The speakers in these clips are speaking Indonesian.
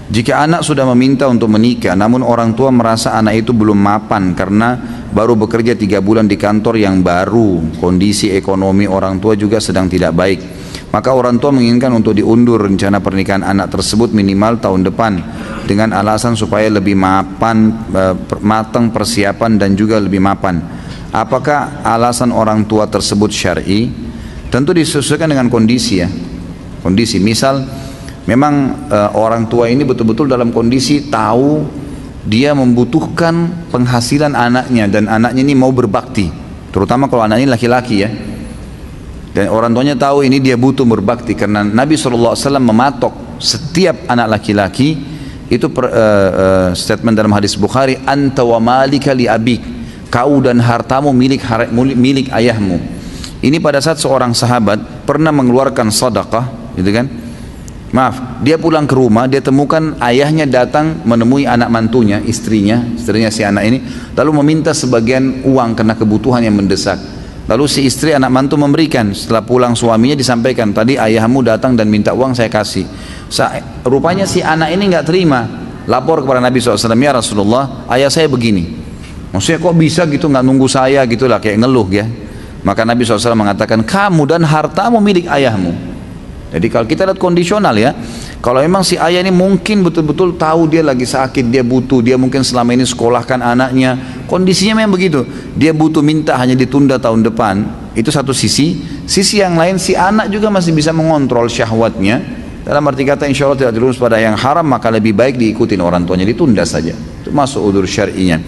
Jika anak sudah meminta untuk menikah, namun orang tua merasa anak itu belum mapan karena baru bekerja 3 bulan di kantor yang baru, kondisi ekonomi orang tua juga sedang tidak baik, maka orang tua menginginkan untuk diundur rencana pernikahan anak tersebut minimal tahun depan dengan alasan supaya lebih mapan, matang persiapan dan juga lebih mapan. Apakah alasan orang tua tersebut syar'i? Tentu disesuaikan dengan kondisi ya. Kondisi misal memang orang tua ini betul-betul dalam kondisi tahu dia membutuhkan penghasilan anaknya dan anaknya ini mau berbakti, terutama kalau anak ini laki-laki ya. Dan orang tuanya tahu ini dia butuh berbakti karena Nabi SAW mematok setiap anak laki-laki itu statement dalam hadis Bukhari, anta wa malika li abik, kau dan hartamu milik ayahmu. Ini pada saat seorang sahabat pernah mengeluarkan sedekah, gitu kan? Maaf, dia pulang ke rumah, dia temukan ayahnya datang menemui anak mantunya, istrinya si anak ini, lalu meminta sebagian uang karena kebutuhan yang mendesak. Lalu si istri anak mantu memberikan. Setelah pulang suaminya disampaikan, tadi ayahmu datang dan minta uang, saya kasih. Rupanya si anak ini nggak terima, lapor kepada Nabi SAW, ya Rasulullah, ayah saya begini. Maksudnya kok bisa gitu, nggak nunggu saya gitulah, kayak ngeluh ya. Maka Nabi SAW mengatakan, kamu dan hartamu milik ayahmu. Jadi kalau kita lihat kondisional ya, kalau memang si ayah ini mungkin betul-betul tahu dia lagi sakit, dia butuh, dia mungkin selama ini sekolahkan anaknya, kondisinya memang begitu, dia butuh minta hanya ditunda tahun depan, itu satu sisi. Sisi yang lain, si anak juga masih bisa mengontrol syahwatnya, dalam arti kata insya Allah tidak terus pada yang haram, maka lebih baik diikutin orang tuanya, ditunda saja, itu masuk udzur syar'inya.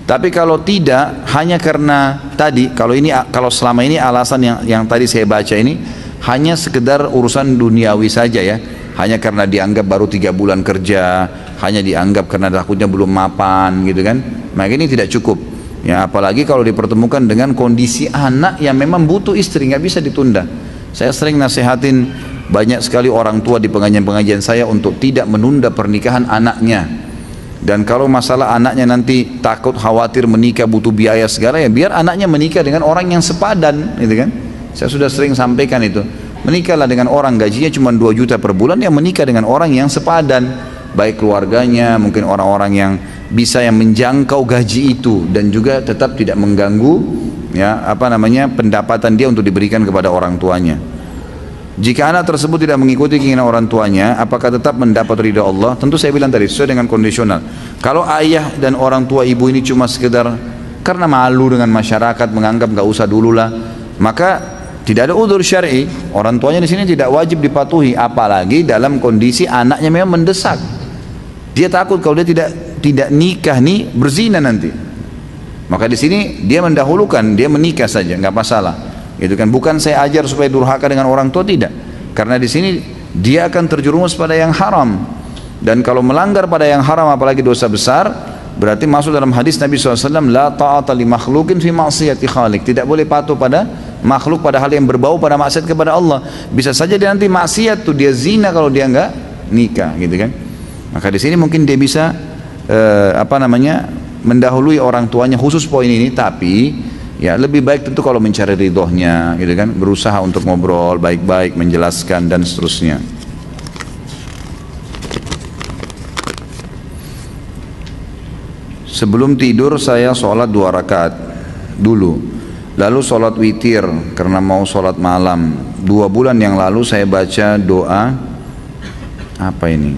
Tapi kalau tidak, hanya karena tadi, kalau selama ini alasan yang tadi saya baca ini hanya sekedar urusan duniawi saja ya, hanya karena dianggap baru 3 bulan kerja, hanya dianggap karena takutnya belum mapan gitu kan, maka ini tidak cukup ya. Apalagi kalau dipertemukan dengan kondisi anak yang memang butuh istri, nggak bisa ditunda. Saya sering nasihatin banyak sekali orang tua di pengajian-pengajian saya untuk tidak menunda pernikahan anaknya. Dan kalau masalah anaknya nanti takut khawatir menikah butuh biaya segala, ya biar anaknya menikah dengan orang yang sepadan gitu kan. Saya sudah sering sampaikan itu, menikahlah dengan orang gajinya cuma 2 juta per bulan, yang menikah dengan orang yang sepadan, baik keluarganya, mungkin orang-orang yang bisa yang menjangkau gaji itu dan juga tetap tidak mengganggu ya pendapatan dia untuk diberikan kepada orang tuanya. Jika anak tersebut tidak mengikuti keinginan orang tuanya, apakah tetap mendapat ridha Allah? Tentu saya bilang tadi sesuai dengan kondisional. Kalau ayah dan orang tua ibu ini cuma sekedar karena malu dengan masyarakat, menganggap nggak usah dululah, maka tidak ada udzur syar'i. Orang tuanya di sini tidak wajib dipatuhi, apalagi dalam kondisi anaknya memang mendesak. Dia takut kalau dia tidak nikah nih berzina nanti. Maka di sini dia mendahulukan, dia menikah saja, nggak masalah. Itu kan bukan saya ajar supaya durhaka dengan orang tua, tidak. Karena di sini dia akan terjerumus pada yang haram. Dan kalau melanggar pada yang haram apalagi dosa besar, berarti masuk dalam hadis Nabi SAW, la ta'ata li makhlukin fi ma'siyati khaliq. Tidak boleh patuh pada makhluk pada hal yang berbau pada maksiat kepada Allah. Bisa saja dia nanti maksiat tuh, dia zina kalau dia enggak nikah gitu kan. Maka di sini mungkin dia bisa mendahului orang tuanya khusus poin ini, tapi ya lebih baik tentu kalau mencari ridhonya gitu kan, berusaha untuk ngobrol baik-baik, menjelaskan dan seterusnya. Sebelum tidur saya sholat 2 rakaat dulu, lalu sholat witir karena mau sholat malam. 2 bulan yang lalu saya baca doa apa ini,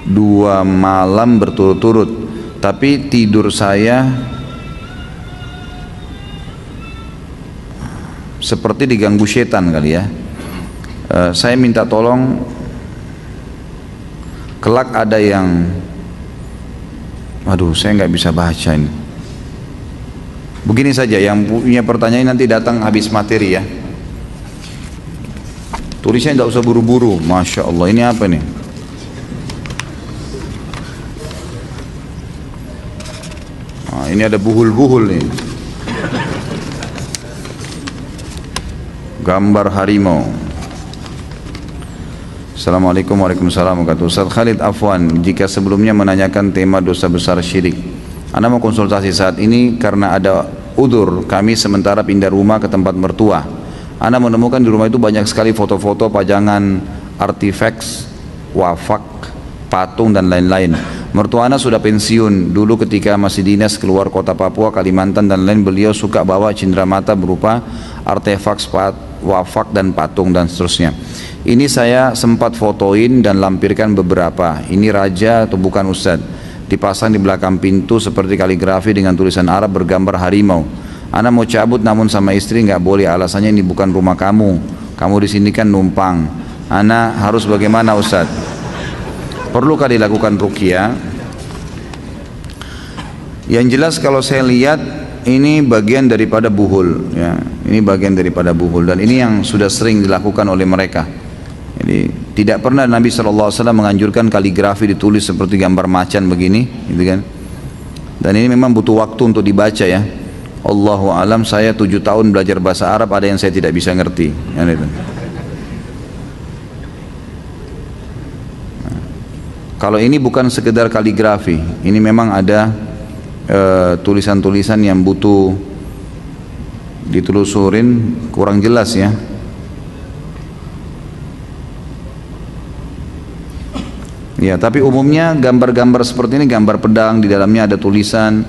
2 malam berturut-turut, tapi tidur saya seperti diganggu setan kali ya. Saya minta tolong, kelak ada yang, aduh saya nggak bisa baca ini. Begini saja, yang punya pertanyaan nanti datang habis materi ya. Tulisnya nggak usah buru-buru. Masya Allah, ini apa nih? Nah, ini ada buhul-buhul nih. Gambar harimau. Assalamualaikum warahmatullahi wabarakatuh. Ustaz Khalid Afwan, jika sebelumnya menanyakan tema dosa besar syirik, Anda mau konsultasi saat ini karena ada udzur, kami sementara pindah rumah ke tempat mertua. Anda menemukan di rumah itu banyak sekali foto-foto, pajangan, artifacts wafak, patung dan lain-lain. Mertua ana sudah pensiun, dulu ketika masih dinas keluar kota Papua, Kalimantan dan lain, beliau suka bawa cenderamata berupa artefak, wafak dan patung dan seterusnya. Ini saya sempat fotoin dan lampirkan beberapa. Ini raja atau bukan Ustaz? Dipasang di belakang pintu seperti kaligrafi dengan tulisan Arab bergambar harimau. Ana mau cabut namun sama istri nggak boleh, alasannya ini bukan rumah kamu. Kamu di sini kan numpang. Ana harus bagaimana Ustaz? Perlukah dilakukan ruqyah? Yang jelas kalau saya lihat ini bagian daripada buhul, ya. Ini bagian daripada buhul dan ini yang sudah sering dilakukan oleh mereka. Jadi tidak pernah Nabi SAW menganjurkan kaligrafi ditulis seperti gambar macan begini, gitu kan? Dan ini memang butuh waktu untuk dibaca ya. Allahu alam, saya 7 tahun belajar bahasa Arab, ada yang saya tidak bisa ngerti. Ya, itu. Kalau ini bukan sekedar kaligrafi, ini memang ada tulisan-tulisan yang butuh ditelusurin, kurang jelas ya. Ya, tapi umumnya gambar-gambar seperti ini, gambar pedang, di dalamnya ada tulisan,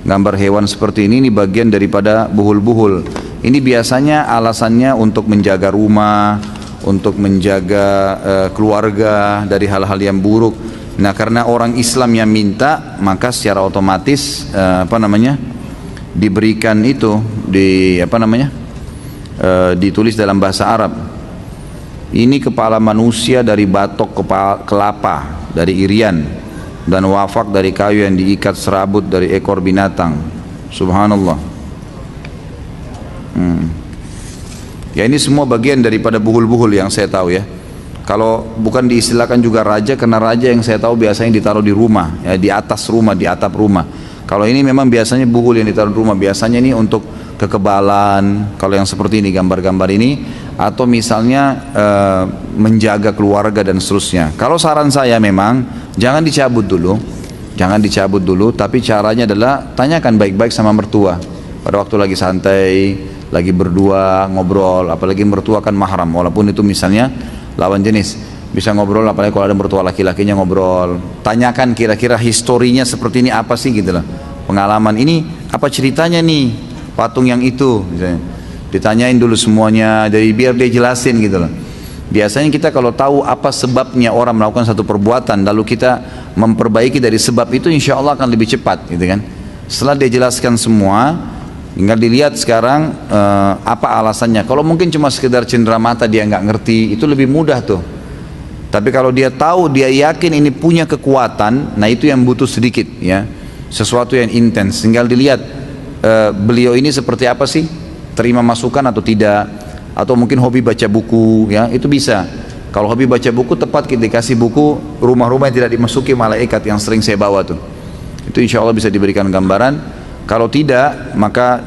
gambar hewan seperti ini bagian daripada buhul-buhul. Ini biasanya alasannya untuk menjaga rumah, untuk menjaga keluarga dari hal-hal yang buruk. Nah, karena orang Islam yang minta, maka secara otomatis diberikan itu ditulis dalam bahasa Arab. Ini kepala manusia dari batok kelapa, dari irian, dan wafak dari kayu yang diikat serabut dari ekor binatang. Subhanallah. Ya, ini semua bagian daripada buhul-buhul yang saya tahu ya. Kalau bukan diistilahkan juga raja, karena raja yang saya tahu biasanya ditaruh di rumah, ya, di atas rumah, di atap rumah. Kalau ini memang biasanya buhul yang ditaruh di rumah, biasanya ini untuk kekebalan, kalau yang seperti ini, gambar-gambar ini, atau misalnya menjaga keluarga dan seterusnya. Kalau saran saya memang jangan dicabut dulu, tapi caranya adalah tanyakan baik-baik sama mertua. Pada waktu lagi santai, lagi berdua ngobrol, apalagi mertua kan mahram, walaupun itu misalnya lawan jenis, bisa ngobrol, apalagi kalau ada mertua laki-lakinya ngobrol, tanyakan kira-kira historinya seperti ini apa sih gitu lah, pengalaman ini apa ceritanya nih patung yang itu misalnya. Ditanyain dulu semuanya, jadi biar dia jelasin gitu loh. Biasanya kita kalau tahu apa sebabnya orang melakukan satu perbuatan, lalu kita memperbaiki dari sebab itu, insya Allah akan lebih cepat gitu kan. Setelah dia jelaskan semua, tinggal dilihat sekarang apa alasannya. Kalau mungkin cuma sekedar cenderamata dia nggak ngerti, itu lebih mudah tuh. Tapi kalau dia tahu, dia yakin ini punya kekuatan, nah itu yang butuh sedikit ya, sesuatu yang intens. Tinggal dilihat beliau ini seperti apa sih, terima masukan atau tidak, atau mungkin hobi baca buku ya, itu bisa. Kalau hobi baca buku, tepat kita dikasih buku rumah-rumah yang tidak dimasuki malaikat yang sering saya bawa tuh, itu insya Allah bisa diberikan gambaran. Kalau tidak, maka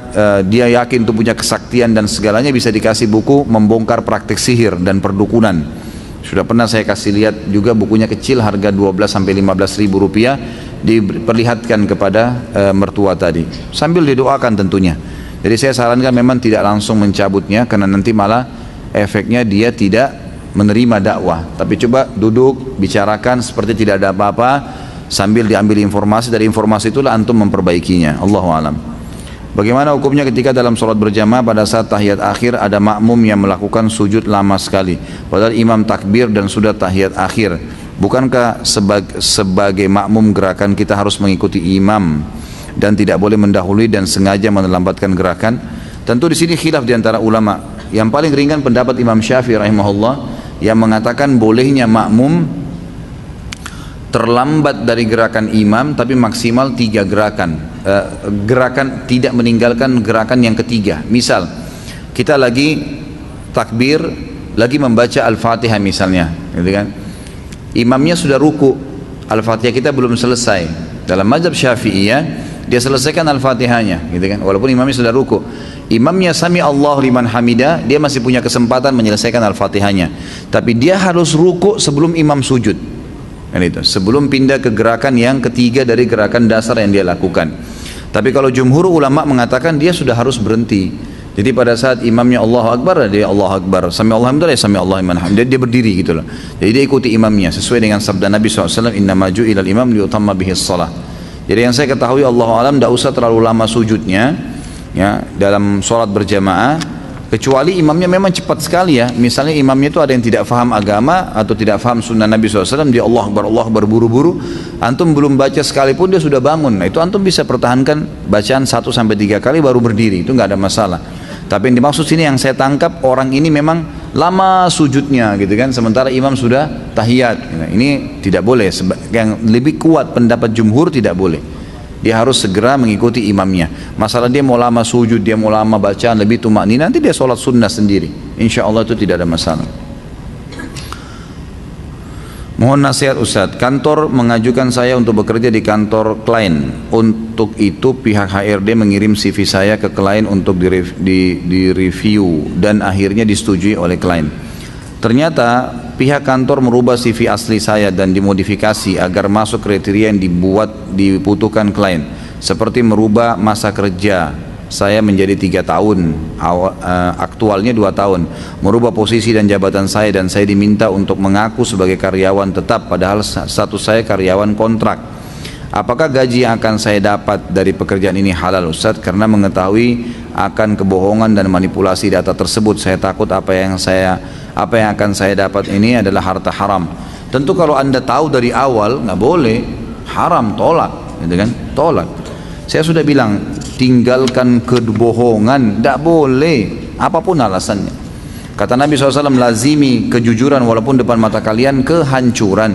dia yakin itu punya kesaktian dan segalanya, bisa dikasih buku membongkar praktik sihir dan perdukunan. Sudah pernah saya kasih lihat juga bukunya, kecil, harga 12-15 ribu rupiah, diperlihatkan kepada mertua tadi, sambil didoakan tentunya. Jadi saya sarankan memang tidak langsung mencabutnya, karena nanti malah efeknya dia tidak menerima dakwah. Tapi coba duduk, bicarakan seperti tidak ada apa-apa, sambil diambil informasi, dari informasi itulah antum memperbaikinya. Allahu alam. Bagaimana hukumnya ketika dalam sholat berjamaah pada saat tahiyat akhir ada makmum yang melakukan sujud lama sekali, padahal imam takbir dan sudah tahiyat akhir? Bukankah sebagai makmum gerakan kita harus mengikuti imam dan tidak boleh mendahului dan sengaja melambatkan gerakan? Tentu di sini khilaf di antara ulama. Yang paling ringan pendapat Imam Syafi'i rahimahullah, yang mengatakan bolehnya makmum terlambat dari gerakan imam tapi maksimal 3 gerakan, gerakan tidak meninggalkan gerakan yang ketiga. Misal kita lagi takbir, lagi membaca Al-Fatihah misalnya gitu kan, imamnya sudah ruku, Al-Fatihah kita belum selesai. Dalam mazhab Syafi'iyah dia selesaikan Al-Fatihahnya gitu kan, walaupun imamnya sudah ruku. Imamnya sami Allahu liman hamidah, dia masih punya kesempatan menyelesaikan Al-Fatihahnya, tapi dia harus ruku sebelum imam sujud. Dan itu sebelum pindah ke gerakan yang ketiga dari gerakan dasar yang dia lakukan. Tapi kalau jumhur ulama mengatakan dia sudah harus berhenti, Jadi pada saat imamnya Allahu Akbar, dia Allahu Akbar, Sami Allahu liman hamidah, Sami Allahu liman hamidah. Dia berdiri gitu loh. Jadi dia ikuti imamnya sesuai dengan sabda Nabi SAW, Inna maju ilal imam liyutamma bihis salah. Jadi yang saya ketahui, Allahu alam, tidak usah terlalu lama sujudnya ya dalam sholat berjamaah, kecuali imamnya memang cepat sekali ya. Misalnya imamnya itu ada yang tidak faham agama atau tidak faham sunnah Nabi SAW, dia Allah Akbar buru-buru, antum belum baca sekalipun dia sudah bangun. Nah, itu antum bisa pertahankan bacaan 1 sampai 3 kali baru berdiri, itu nggak ada masalah. Tapi yang dimaksud sini yang saya tangkap, orang ini memang lama sujudnya gitu kan, sementara imam sudah tahiyat. Ini tidak boleh. Yang lebih kuat pendapat jumhur, tidak boleh. Dia harus segera mengikuti imamnya. Masalah dia mau lama sujud, dia mau lama bacaan lebih tumakninah, nanti dia sholat sunnah sendiri. Insya Allah itu tidak ada masalah. Mohon nasihat Ustadz, kantor mengajukan saya untuk bekerja di kantor klien. Untuk itu pihak HRD mengirim CV saya ke klien untuk direview dan akhirnya disetujui oleh klien. Ternyata pihak kantor merubah CV asli saya dan dimodifikasi agar masuk kriteria yang dibutuhkan klien. Seperti merubah masa kerja saya menjadi 3 tahun, aktualnya 2 tahun, merubah posisi dan jabatan saya, dan saya diminta untuk mengaku sebagai karyawan tetap padahal status saya karyawan kontrak. Apakah gaji yang akan saya dapat dari pekerjaan ini halal Ustadz? Karena mengetahui akan kebohongan dan manipulasi data tersebut, saya takut apa yang akan saya dapat ini adalah harta haram. Tentu kalau anda tahu dari awal nggak boleh, haram, tolak, gitu kan? Tolak. Saya sudah bilang, tinggalkan kebohongan, tidak boleh, apapun alasannya. Kata Nabi SAW, lazimi kejujuran walaupun depan mata kalian kehancuran.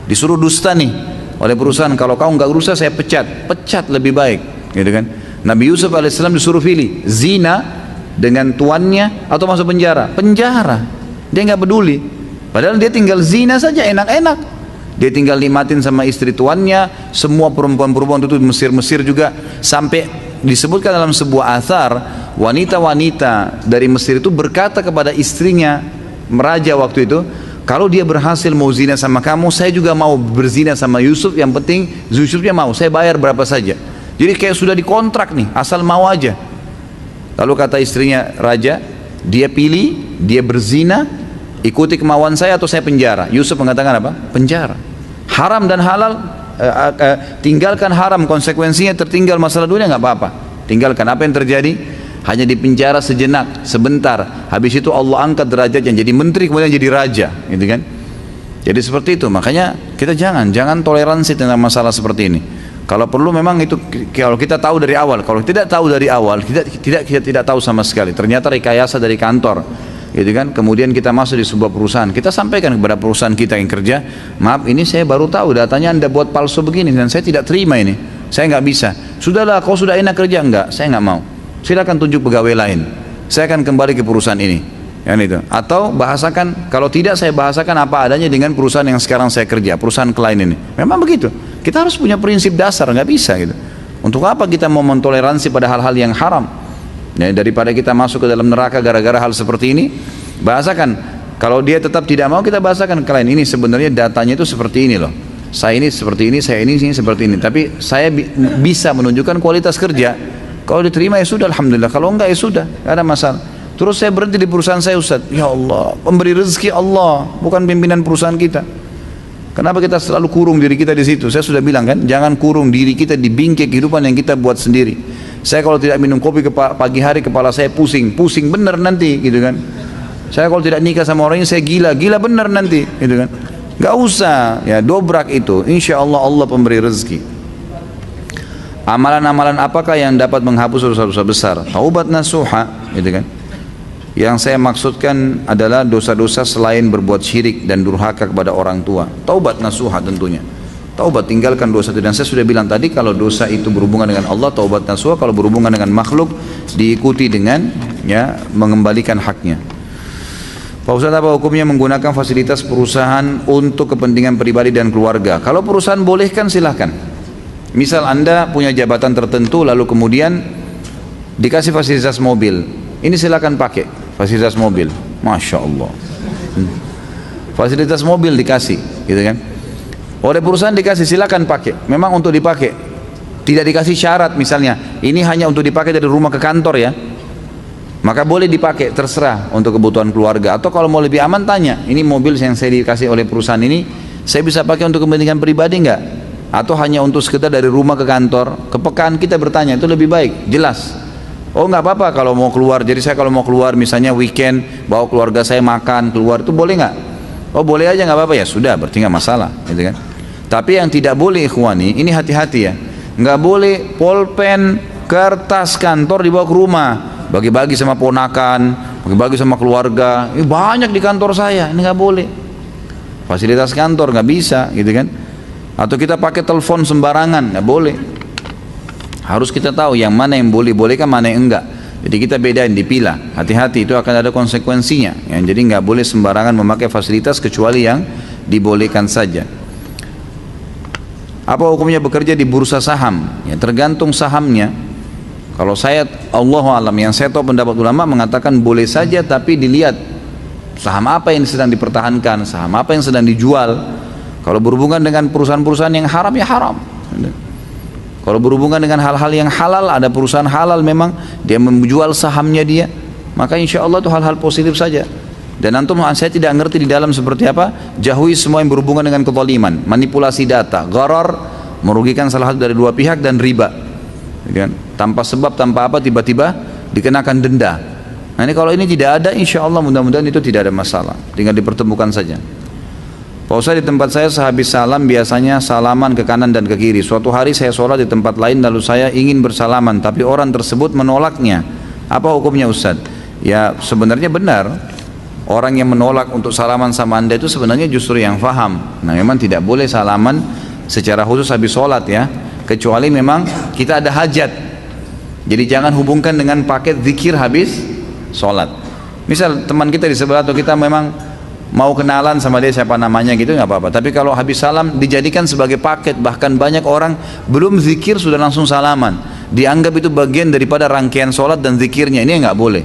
Disuruh dusta nih oleh perusahaan, kalau kau nggak berusaha saya pecat lebih baik, gitu kan? Nabi Yusuf alaihissalam disuruh pilih zina dengan tuannya atau masuk penjara. Dia nggak peduli, padahal dia tinggal zina saja enak-enak. Dia tinggal nikmatin sama istri tuannya, semua perempuan-perempuan itu Mesir juga, sampai disebutkan dalam sebuah athar, wanita-wanita dari Mesir itu berkata kepada istrinya, raja waktu itu, kalau dia berhasil mau zina sama kamu, saya juga mau berzina sama Yusuf, yang penting Yusufnya mau, saya bayar berapa saja. Jadi kayak sudah dikontrak nih, asal mau aja. Lalu kata istrinya raja, dia pilih, dia berzina, ikuti kemauan saya atau saya penjara. Yusuf mengatakan apa? Penjara. Haram dan halal, tinggalkan haram, konsekuensinya tertinggal masalah dunia, nggak apa-apa. Tinggalkan. Apa yang terjadi? Hanya di penjara sejenak, sebentar. Habis itu Allah angkat derajatnya jadi menteri, kemudian jadi raja, gitu kan? Jadi seperti itu. Makanya kita jangan toleransi tentang masalah seperti ini. Kalau perlu memang itu, kalau kita tahu dari awal. Kalau tidak tahu dari awal, kita tidak tahu sama sekali. Ternyata rekayasa dari kantor, gitu kan? Kemudian kita masuk di sebuah perusahaan, kita sampaikan kepada perusahaan kita yang kerja, maaf ini saya baru tahu datanya anda buat palsu begini dan saya tidak terima ini, saya nggak bisa. Sudahlah, kau sudah enak kerja, enggak, saya nggak mau. Silakan tunjuk pegawai lain, saya akan kembali ke perusahaan ini, yang itu. Atau bahasakan, kalau tidak saya bahasakan apa adanya dengan perusahaan yang sekarang saya kerja, perusahaan klien ini. Memang begitu. Kita harus punya prinsip dasar, nggak bisa gitu. Untuk apa kita mau mentoleransi pada hal-hal yang haram? Ya, daripada kita masuk ke dalam neraka gara-gara hal seperti ini, bahasakan. Kalau dia tetap tidak mau, kita bahasakan ke lain. Ini sebenarnya datanya itu seperti ini loh. Saya ini seperti ini, saya ini seperti ini. Tapi saya bisa menunjukkan kualitas kerja. Kalau diterima ya sudah, alhamdulillah. Kalau enggak ya sudah, nggak ada masalah. Terus saya berhenti di perusahaan saya, Ustaz. Ya Allah, pemberi rezeki Allah, bukan pimpinan perusahaan kita. Kenapa kita selalu kurung diri kita di situ? Saya sudah bilang kan, jangan kurung diri kita di bingkai kehidupan yang kita buat sendiri. Saya kalau tidak minum kopi pagi hari kepala saya pusing bener nanti, gitu kan. Saya kalau tidak nikah sama orang ini saya gila bener nanti, gitu kan. Gak usah, ya dobrak itu. Insya Allah Allah pemberi rezeki. Amalan-amalan apakah yang dapat menghapus dosa-dosa besar? Taubat nasuha, gitu kan. Yang saya maksudkan adalah dosa-dosa selain berbuat syirik dan durhaka kepada orang tua. Taubat nasuha tentunya. Taubat, tinggalkan dosa itu. Dan saya sudah bilang tadi, kalau dosa itu berhubungan dengan Allah, taubat nasuha. Kalau berhubungan dengan makhluk, diikuti dengan ya mengembalikan haknya. Pak Ustaz, apa hukumnya menggunakan fasilitas perusahaan untuk kepentingan pribadi dan keluarga? Kalau perusahaan bolehkan silahkan. Misal anda punya jabatan tertentu lalu kemudian dikasih fasilitas mobil, ini silahkan pakai fasilitas mobil. Masya Allah, fasilitas mobil dikasih, gitu kan? Oleh perusahaan dikasih, silakan pakai. Memang untuk dipakai, tidak dikasih syarat misalnya ini hanya untuk dipakai dari rumah ke kantor ya. maka boleh dipakai, terserah untuk kebutuhan keluarga. Atau kalau mau lebih aman tanya, ini mobil yang saya dikasih oleh perusahaan ini, saya bisa pakai untuk kepentingan pribadi enggak? Atau hanya untuk sekedar dari rumah ke kantor? Kepekaan kita bertanya, itu lebih baik, jelas. Oh enggak apa-apa kalau mau keluar, jadi saya kalau mau keluar misalnya weekend, bawa keluarga saya makan, keluar, itu boleh enggak? Oh boleh aja, enggak apa-apa, ya sudah, berarti enggak masalah, gitu kan. Tapi yang tidak boleh ikhwani, ini hati-hati ya, enggak boleh pulpen, kertas kantor dibawa ke rumah, bagi-bagi sama ponakan, bagi-bagi sama keluarga. Ini banyak di kantor saya, ini nggak boleh. Fasilitas kantor nggak bisa, gitu kan? Atau kita pakai telepon sembarangan, nggak boleh. Harus kita tahu yang mana yang boleh kan, mana yang enggak. Jadi kita bedain, dipilah. Hati-hati, itu akan ada konsekuensinya. Jadi nggak boleh sembarangan memakai fasilitas kecuali yang dibolehkan saja. Apa hukumnya bekerja di bursa saham? Ya, tergantung sahamnya. Kalau saya, Allahu a'lam, yang saya tahu pendapat ulama mengatakan boleh saja, tapi dilihat saham apa yang sedang dipertahankan, saham apa yang sedang dijual. Kalau berhubungan dengan perusahaan-perusahaan yang haram, ya haram. Kalau berhubungan dengan hal-hal yang halal, ada perusahaan halal memang dia menjual sahamnya dia, maka insya Allah itu hal-hal positif saja. Dan antum, saya tidak ngerti di dalam seperti apa, jauhi semua yang berhubungan dengan kezaliman, manipulasi data, gharar, merugikan salah satu dari dua pihak, dan riba. Tanpa sebab, tanpa apa, tiba-tiba dikenakan denda. Nah ini kalau ini tidak ada, insya Allah mudah-mudahan itu tidak ada masalah, tinggal dipertemukan saja. Pak Ustaz, di tempat saya sehabis salam biasanya salaman ke kanan dan ke kiri. Suatu hari saya sholat di tempat lain, lalu saya ingin bersalaman, tapi orang tersebut menolaknya. Apa hukumnya Ustaz? Ya sebenarnya benar. Orang yang menolak untuk salaman sama anda itu sebenarnya justru yang faham. Nah memang tidak boleh salaman secara khusus habis sholat ya, kecuali memang kita ada hajat. Jadi jangan hubungkan dengan paket zikir habis sholat. Misal teman kita di sebelah, atau kita memang mau kenalan sama dia siapa namanya gitu, nggak apa-apa. Tapi kalau habis salam dijadikan sebagai paket, bahkan banyak orang belum zikir sudah langsung salaman, dianggap itu bagian daripada rangkaian sholat dan zikirnya. Ini nggak boleh.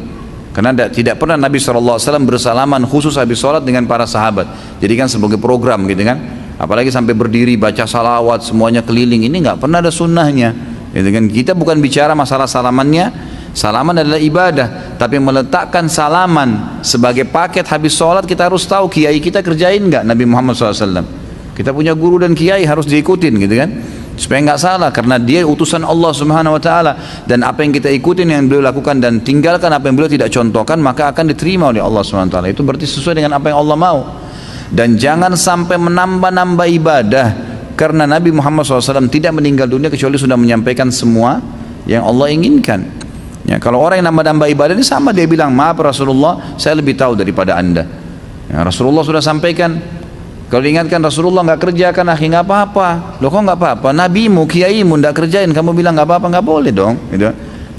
Karena tidak pernah Nabi SAW bersalaman khusus habis sholat dengan para sahabat. Jadi kan sebagai program gitu kan. Apalagi sampai berdiri baca salawat semuanya keliling, ini nggak pernah ada sunnahnya. Gitu kan. Kita bukan bicara masalah salamannya. Salaman adalah ibadah. Tapi meletakkan salaman sebagai paket habis sholat, kita harus tahu kiai kita kerjain nggak Nabi Muhammad SAW. Kita punya guru dan kiai harus diikutin gitu kan, supaya nggak salah, karena dia utusan Allah Subhanahu Wa Taala, dan apa yang kita ikutin yang beliau lakukan dan tinggalkan apa yang beliau tidak contohkan, maka akan diterima oleh Allah Subhanahu Wa Taala. Itu berarti sesuai dengan apa yang Allah mau. Dan jangan sampai menambah-nambah ibadah, karena Nabi Muhammad SAW tidak meninggal dunia kecuali sudah menyampaikan semua yang Allah inginkan. Ya, kalau orang yang nambah-nambah ibadah ini sama, dia bilang maaf Rasulullah, saya lebih tahu daripada anda. Ya, Rasulullah sudah sampaikan. Kalau diingatkan Rasulullah nggak kerjakan, akhi nggak apa-apa. Loh kok nggak apa-apa? Nabimu, kiaimu nggak kerjain, kamu bilang nggak apa-apa, nggak boleh dong. Gitu.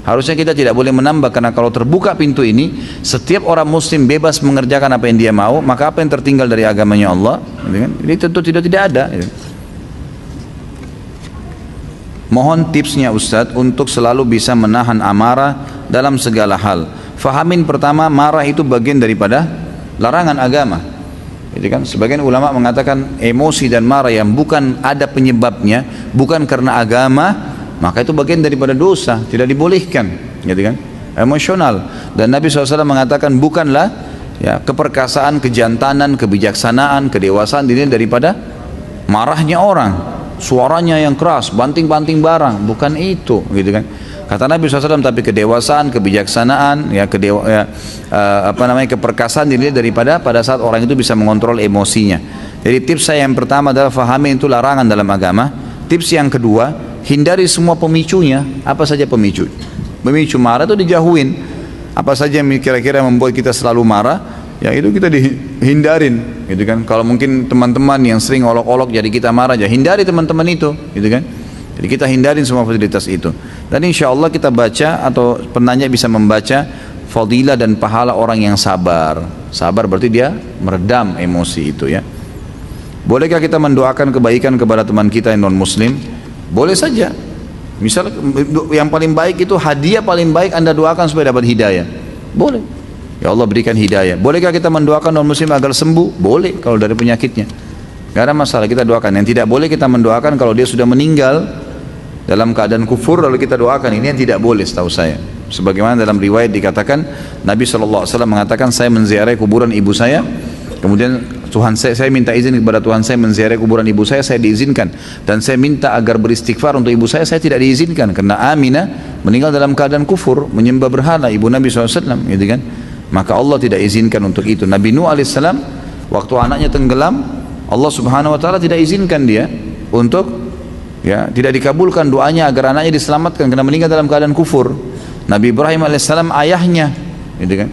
Harusnya kita tidak boleh menambah, karena kalau terbuka pintu ini, setiap orang muslim bebas mengerjakan apa yang dia mau, maka apa yang tertinggal dari agamanya Allah, gitu kan? Ini tentu tidak ada. Gitu. Mohon tipsnya Ustadz untuk selalu bisa menahan amarah dalam segala hal. Fahamin pertama, marah itu bagian daripada larangan agama. Jadi kan sebagian ulama mengatakan emosi dan marah yang bukan ada penyebabnya, bukan karena agama, maka itu bagian daripada dosa, tidak dibolehkan, gitu kan? Emosional. Dan Nabi SAW mengatakan bukanlah ya keperkasaan, kejantanan, kebijaksanaan, kedewasaan dinilai daripada marahnya orang, suaranya yang keras, banting-banting barang, bukan itu, gitu kan? Kata Nabi SAW, tapi kedewasaan, kebijaksanaan, keperkasaan dilihat daripada pada saat orang itu bisa mengontrol emosinya. Jadi tips saya yang pertama adalah fahami itu larangan dalam agama. Tips yang kedua, hindari semua pemicunya. Apa saja pemicu? Pemicu marah itu dijauhin. Apa saja yang kira-kira membuat kita selalu marah, ya itu kita dihindarin, gitu kan? Kalau mungkin teman-teman yang sering olok-olok jadi kita marah, ya hindari teman-teman itu, gitu kan? Jadi kita hindarin semua fasilitas itu. Dan insya Allah kita baca, atau penanya bisa membaca fadilah dan pahala orang yang sabar. Sabar berarti dia meredam emosi itu ya. Bolehkah kita mendoakan kebaikan kepada teman kita yang non muslim? Boleh saja. Misal yang paling baik itu hadiah paling baik anda doakan supaya dapat hidayah. Boleh. Ya Allah berikan hidayah. Bolehkah kita mendoakan non muslim agar sembuh? Boleh kalau dari penyakitnya. Gak ada masalah, kita doakan. Yang tidak boleh kita mendoakan kalau dia sudah meninggal dalam keadaan kufur lalu kita doakan, ini yang tidak boleh setahu saya. Sebagaimana dalam riwayat dikatakan Nabi SAW mengatakan, saya menziarahi kuburan ibu saya, kemudian Tuhan saya minta izin kepada Tuhan saya menziarahi kuburan ibu saya diizinkan, dan saya minta agar beristighfar untuk ibu saya tidak diizinkan karena Aminah meninggal dalam keadaan kufur, menyembah berhala, ibu Nabi SAW, gitu kan. Maka Allah tidak izinkan untuk itu. Nabi Nuh alaihissalam waktu anaknya tenggelam, Allah Subhanahu wa taala tidak izinkan dia untuk, ya, tidak dikabulkan doanya agar anaknya diselamatkan karena meninggal dalam keadaan kufur. Nabi Ibrahim alaihissalam ayahnya, gitu kan.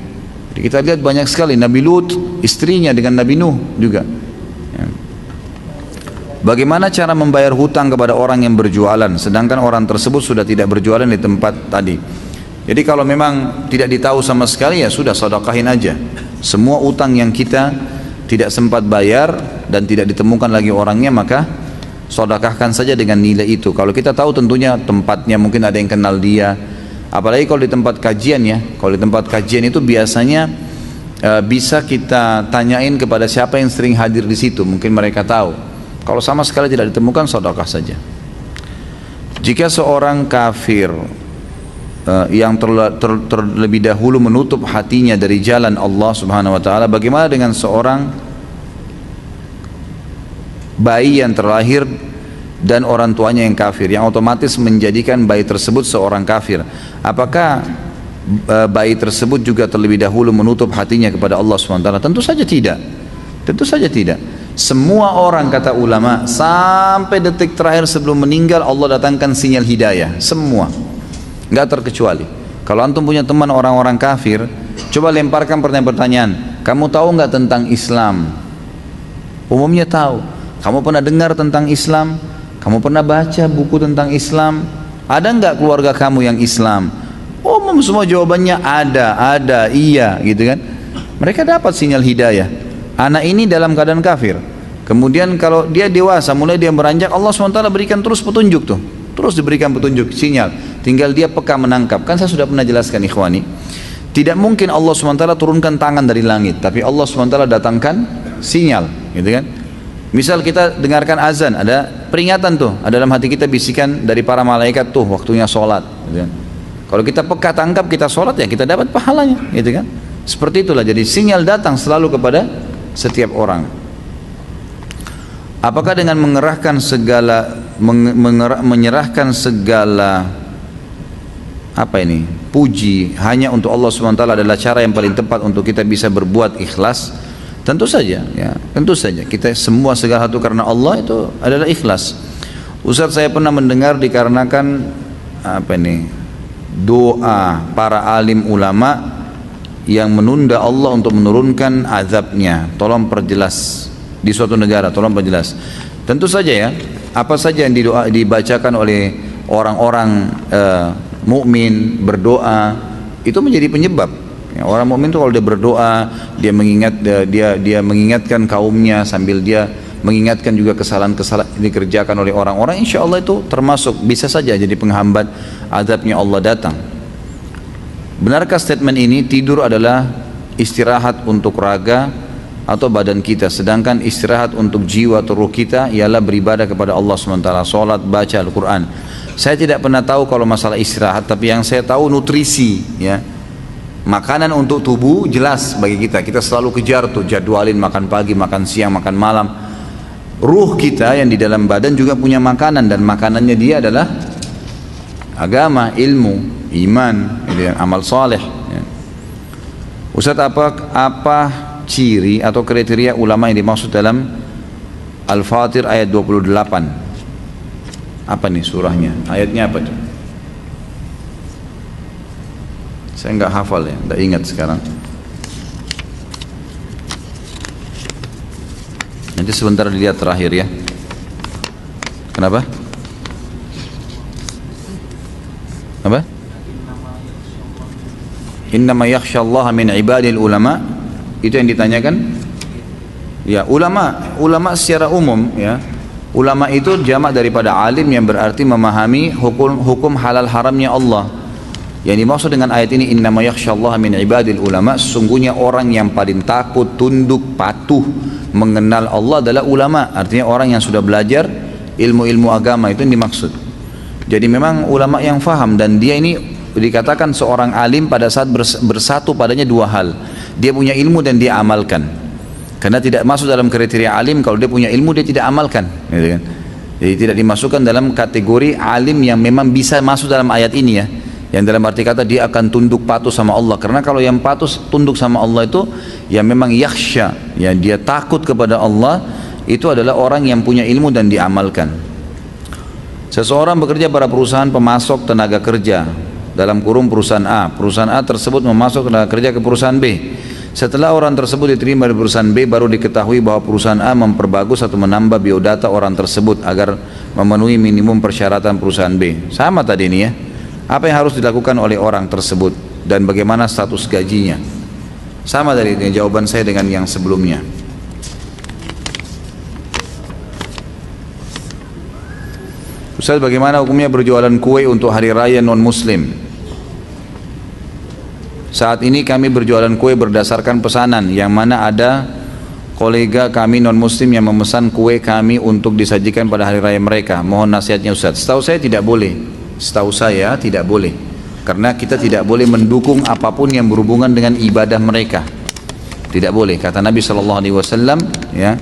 Jadi kita lihat banyak sekali. Nabi Lut istrinya dengan Nabi Nuh juga, ya. Bagaimana cara membayar hutang kepada orang yang berjualan sedangkan orang tersebut sudah tidak berjualan di tempat tadi? Jadi kalau memang tidak ditahu sama sekali, ya sudah, sedekahin aja. Semua utang yang kita tidak sempat bayar dan tidak ditemukan lagi orangnya, maka sedekahkan saja dengan nilai itu. Kalau kita tahu tentunya tempatnya, mungkin ada yang kenal dia. Apalagi kalau di tempat kajian, ya. Kalau di tempat kajian itu biasanya bisa kita tanyain kepada siapa yang sering hadir di situ, mungkin mereka tahu. Kalau sama sekali tidak ditemukan, sedekah saja. Jika seorang kafir yang terlebih dahulu menutup hatinya dari jalan Allah Subhanahu wa taala, bagaimana dengan seorang bayi yang terlahir dan orang tuanya yang kafir, yang otomatis menjadikan bayi tersebut seorang kafir? Apakah bayi tersebut juga terlebih dahulu menutup hatinya kepada Allah Subhanahu wa taala? Tentu saja tidak. Tentu saja tidak. Semua orang, kata ulama, sampai detik terakhir sebelum meninggal Allah datangkan sinyal hidayah, semua, nggak terkecuali. Kalau antum punya teman orang-orang kafir, coba lemparkan pertanyaan, kamu tahu nggak tentang Islam? Umumnya tahu. Kamu pernah dengar tentang Islam? Kamu pernah baca buku tentang Islam? Ada nggak keluarga kamu yang Islam? Umum semua jawabannya ada, iya, gitu kan. Mereka dapat sinyal hidayah. Anak ini dalam keadaan kafir, kemudian kalau dia dewasa, mulai dia beranjak, Allah SWT berikan terus petunjuk tuh, terus diberikan petunjuk, sinyal, tinggal dia peka menangkap. Kan saya sudah pernah jelaskan, ikhwani, tidak mungkin Allah SWT turunkan tangan dari langit, tapi Allah SWT datangkan sinyal, gitu kan. Misal kita dengarkan azan, ada peringatan tuh, ada dalam hati kita bisikan dari para malaikat tuh, waktunya sholat, gitu kan. Kalau kita peka tangkap, kita sholat, ya kita dapat pahalanya, gitu kan. Seperti itulah, jadi sinyal datang selalu kepada setiap orang. Apakah dengan menyerahkan segala puji hanya untuk Allah SWT adalah cara yang paling tepat untuk kita bisa berbuat ikhlas? Tentu saja, ya, tentu saja. Kita semua segala satu karena Allah itu adalah ikhlas. Ustaz, saya pernah mendengar dikarenakan doa para alim ulama yang menunda Allah untuk menurunkan azabnya. Tolong perjelas di suatu negara, tolong perjelas. Tentu saja, ya, apa saja yang dibacakan oleh orang-orang mukmin berdoa itu menjadi penyebab. Ya, orang mukmin itu kalau dia berdoa, dia mengingatkan kaumnya sambil dia mengingatkan juga kesalahan-kesalahan yang dikerjakan oleh orang-orang, insya Allah itu termasuk bisa saja jadi penghambat azabnya Allah datang. Benarkah statement ini, tidur adalah istirahat untuk raga atau badan kita, sedangkan istirahat untuk jiwa atau ruh kita ialah beribadah kepada Allah SWT, sholat, baca Al-Quran? Saya tidak pernah tahu kalau masalah istirahat, tapi yang saya tahu nutrisi, ya, makanan untuk tubuh jelas bagi kita. Kita selalu kejar tuh, jadwalin makan pagi, makan siang, makan malam. Ruh kita yang di dalam badan juga punya makanan, dan makanannya dia adalah agama, ilmu, iman, amal saleh, ya. Ustaz, apa ciri atau kriteria ulama yang dimaksud dalam Al-Fatir ayat 28? Apa nih surahnya? Ayatnya apa tuh? Saya nggak hafal, ya, nggak ingat sekarang. Nanti sebentar dilihat terakhir, ya. Kenapa? Apa? Innama yakhsyallaha min ibadil ulama, itu yang ditanyakan. Ya, ulama secara umum, ya. Ulama itu jamak daripada alim, yang berarti memahami hukum halal haramnya Allah. Yang dimaksud dengan ayat ini, innama yakhsyallaha min ibadil ulama, sesungguhnya orang yang paling takut, tunduk, patuh, mengenal Allah adalah ulama. Artinya orang yang sudah belajar ilmu-ilmu agama, itu yang dimaksud. Jadi memang ulama yang faham, dan dia ini dikatakan seorang alim pada saat bersatu padanya dua hal. Dia punya ilmu dan dia amalkan. Karena tidak masuk dalam kriteria alim kalau dia punya ilmu dia tidak amalkan, gitu kan. Jadi tidak dimasukkan dalam kategori alim yang memang bisa masuk dalam ayat ini ya. Yang dalam arti kata dia akan tunduk patuh sama Allah. Karena kalau yang patuh tunduk sama Allah itu yang memang yakhsha, ya dia takut kepada Allah, itu adalah orang yang punya ilmu dan diamalkan. Seseorang bekerja pada perusahaan pemasok tenaga kerja, dalam kurung perusahaan A. Perusahaan A tersebut memasok tenaga kerja ke perusahaan B. Setelah orang tersebut diterima di perusahaan B, baru diketahui bahwa perusahaan A memperbagus atau menambah biodata orang tersebut agar memenuhi minimum persyaratan perusahaan B. Sama tadi ini ya. Apa yang harus dilakukan oleh orang tersebut dan bagaimana status gajinya? Sama dari jawaban saya dengan yang sebelumnya. Ustaz, bagaimana hukumnya berjualan kue untuk hari raya non-muslim? Saat ini kami berjualan kue berdasarkan pesanan, yang mana ada kolega kami non-muslim yang memesan kue kami untuk disajikan pada hari raya mereka. Mohon nasihatnya Ustaz. Setahu saya tidak boleh. Setahu saya tidak boleh. Karena kita tidak boleh mendukung apapun yang berhubungan dengan ibadah mereka. Tidak boleh. Kata Nabi SAW, ya,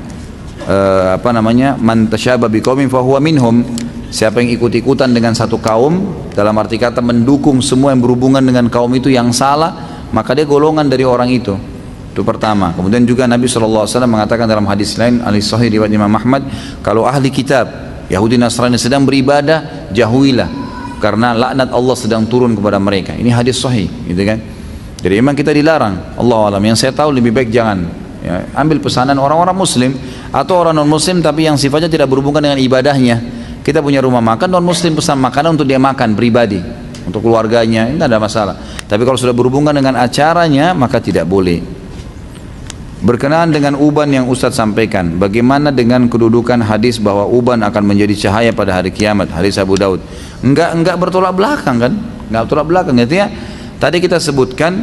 man tasyaba biqaumin fahuwa minhum. Siapa yang ikut-ikutan dengan satu kaum, dalam arti kata mendukung semua yang berhubungan dengan kaum itu yang salah, maka dia golongan dari orang itu. Itu pertama. Kemudian juga Nabi SAW mengatakan dalam hadis lain, hadis sahih riwayat Imam Ahmad, kalau ahli kitab Yahudi Nasrani sedang beribadah, jauhilah, karena laknat Allah sedang turun kepada mereka. Ini hadis sahih, gitu kan. Jadi memang kita dilarang. Allah alam, yang saya tahu lebih baik jangan ya, ambil pesanan orang-orang muslim atau orang non muslim tapi yang sifatnya tidak berhubungan dengan ibadahnya. Kita punya rumah makan, non muslim pesan makanan untuk dia makan pribadi, untuk keluarganya, ini tidak ada masalah. Tapi kalau sudah berhubungan dengan acaranya, maka tidak boleh. Berkenaan dengan uban yang Ustadz sampaikan, bagaimana dengan kedudukan hadis bahwa uban akan menjadi cahaya pada hari kiamat, hadis Abu Daud? Enggak bertolak belakang kan? Enggak bertolak belakang. Artinya tadi kita sebutkan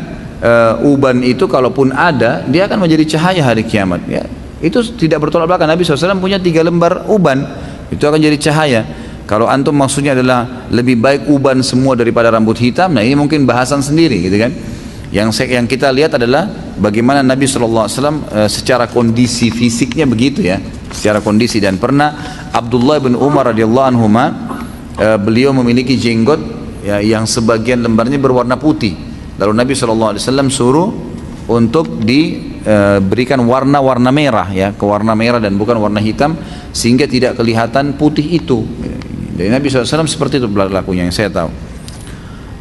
uban itu kalaupun ada, dia akan menjadi cahaya hari kiamat. Ya, itu tidak bertolak belakang. Nabi SAW punya 3 lembar uban, itu akan jadi cahaya. Kalau antum maksudnya adalah lebih baik uban semua daripada rambut hitam, nah ini mungkin bahasan sendiri, gitu kan. Yang kita lihat adalah bagaimana Nabi SAW secara kondisi fisiknya begitu ya, secara kondisi. Dan pernah Abdullah bin Umar radhiyallahu anhuma, beliau memiliki jenggot ya, yang sebagian lembarnya berwarna putih. Lalu Nabi SAW suruh untuk diberikan warna-warna merah ya, ke warna merah dan bukan warna hitam, sehingga tidak kelihatan putih itu. Dari Nabi SAW seperti itu berlakunya yang saya tahu.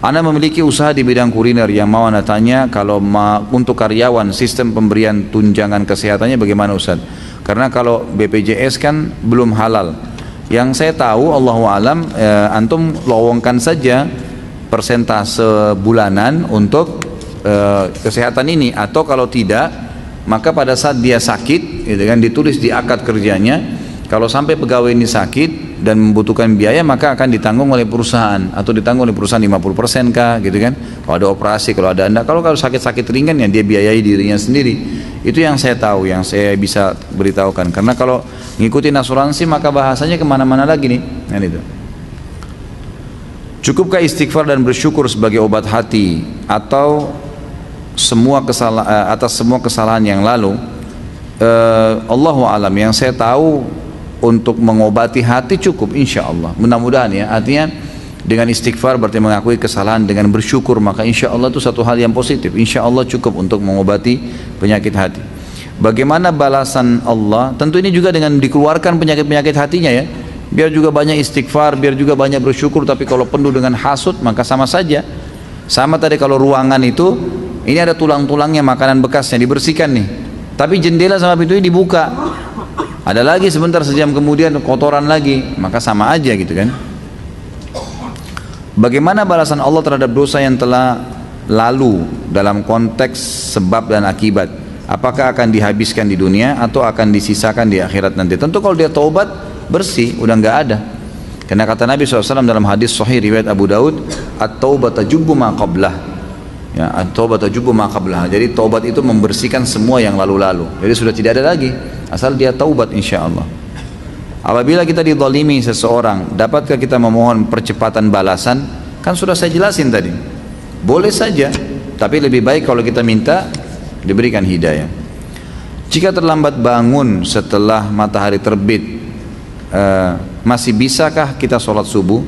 Anda memiliki usaha di bidang kuliner, yang mau Anda tanya, kalau untuk karyawan sistem pemberian tunjangan kesehatannya bagaimana Ustaz? Karena kalau BPJS kan belum halal. Yang saya tahu Allahu alam, antum lowongkan saja persentase bulanan untuk kesehatan ini, atau kalau tidak maka pada saat dia sakit gitu kan, ditulis di akad kerjanya, kalau sampai pegawai ini sakit dan membutuhkan biaya maka akan ditanggung oleh perusahaan, atau ditanggung oleh perusahaan 50% kah gitu kan, kalau ada operasi, kalau ada anda, kalau sakit-sakit ringan ya dia biayai dirinya sendiri. Itu yang saya tahu, yang saya bisa beritahukan. Karena kalau ngikutin asuransi maka bahasanya kemana-mana lagi nih kan. Itu cukupkah istighfar dan bersyukur sebagai obat hati, atau atas semua kesalahan yang lalu? Allahu alam, yang saya tahu untuk mengobati hati cukup insya Allah, mudah-mudahan ya. Artinya dengan istighfar berarti mengakui kesalahan, dengan bersyukur maka insya Allah itu satu hal yang positif, insya Allah cukup untuk mengobati penyakit hati. Bagaimana balasan Allah? Tentu ini juga dengan dikeluarkan penyakit-penyakit hatinya ya, biar juga banyak istighfar, biar juga banyak bersyukur. Tapi kalau penuh dengan hasud maka sama saja. Sama tadi kalau ruangan itu, ini ada tulang-tulangnya, makanan bekasnya dibersihkan nih, tapi jendela sama pintunya dibuka, ada lagi sebentar sejam kemudian kotoran lagi, maka sama aja gitu kan. Bagaimana balasan Allah terhadap dosa yang telah lalu dalam konteks sebab dan akibat? Apakah akan dihabiskan di dunia atau akan disisakan di akhirat nanti? Tentu kalau dia taubat bersih, udah nggak ada. Karena kata Nabi SAW dalam hadis sahih riwayat Abu Daud, at-taubatu tajubbu ma qablah. Ya, at-taubatu tajubbu ma qablah. Jadi taubat itu membersihkan semua yang lalu-lalu. Jadi sudah tidak ada lagi, asal dia taubat insya Allah. Apabila kita dizalimi seseorang, dapatkah kita memohon percepatan balasan? Kan sudah saya jelasin tadi. Boleh saja, tapi lebih baik kalau kita minta diberikan hidayah. Jika terlambat bangun setelah matahari terbit, masih bisakah kita sholat subuh?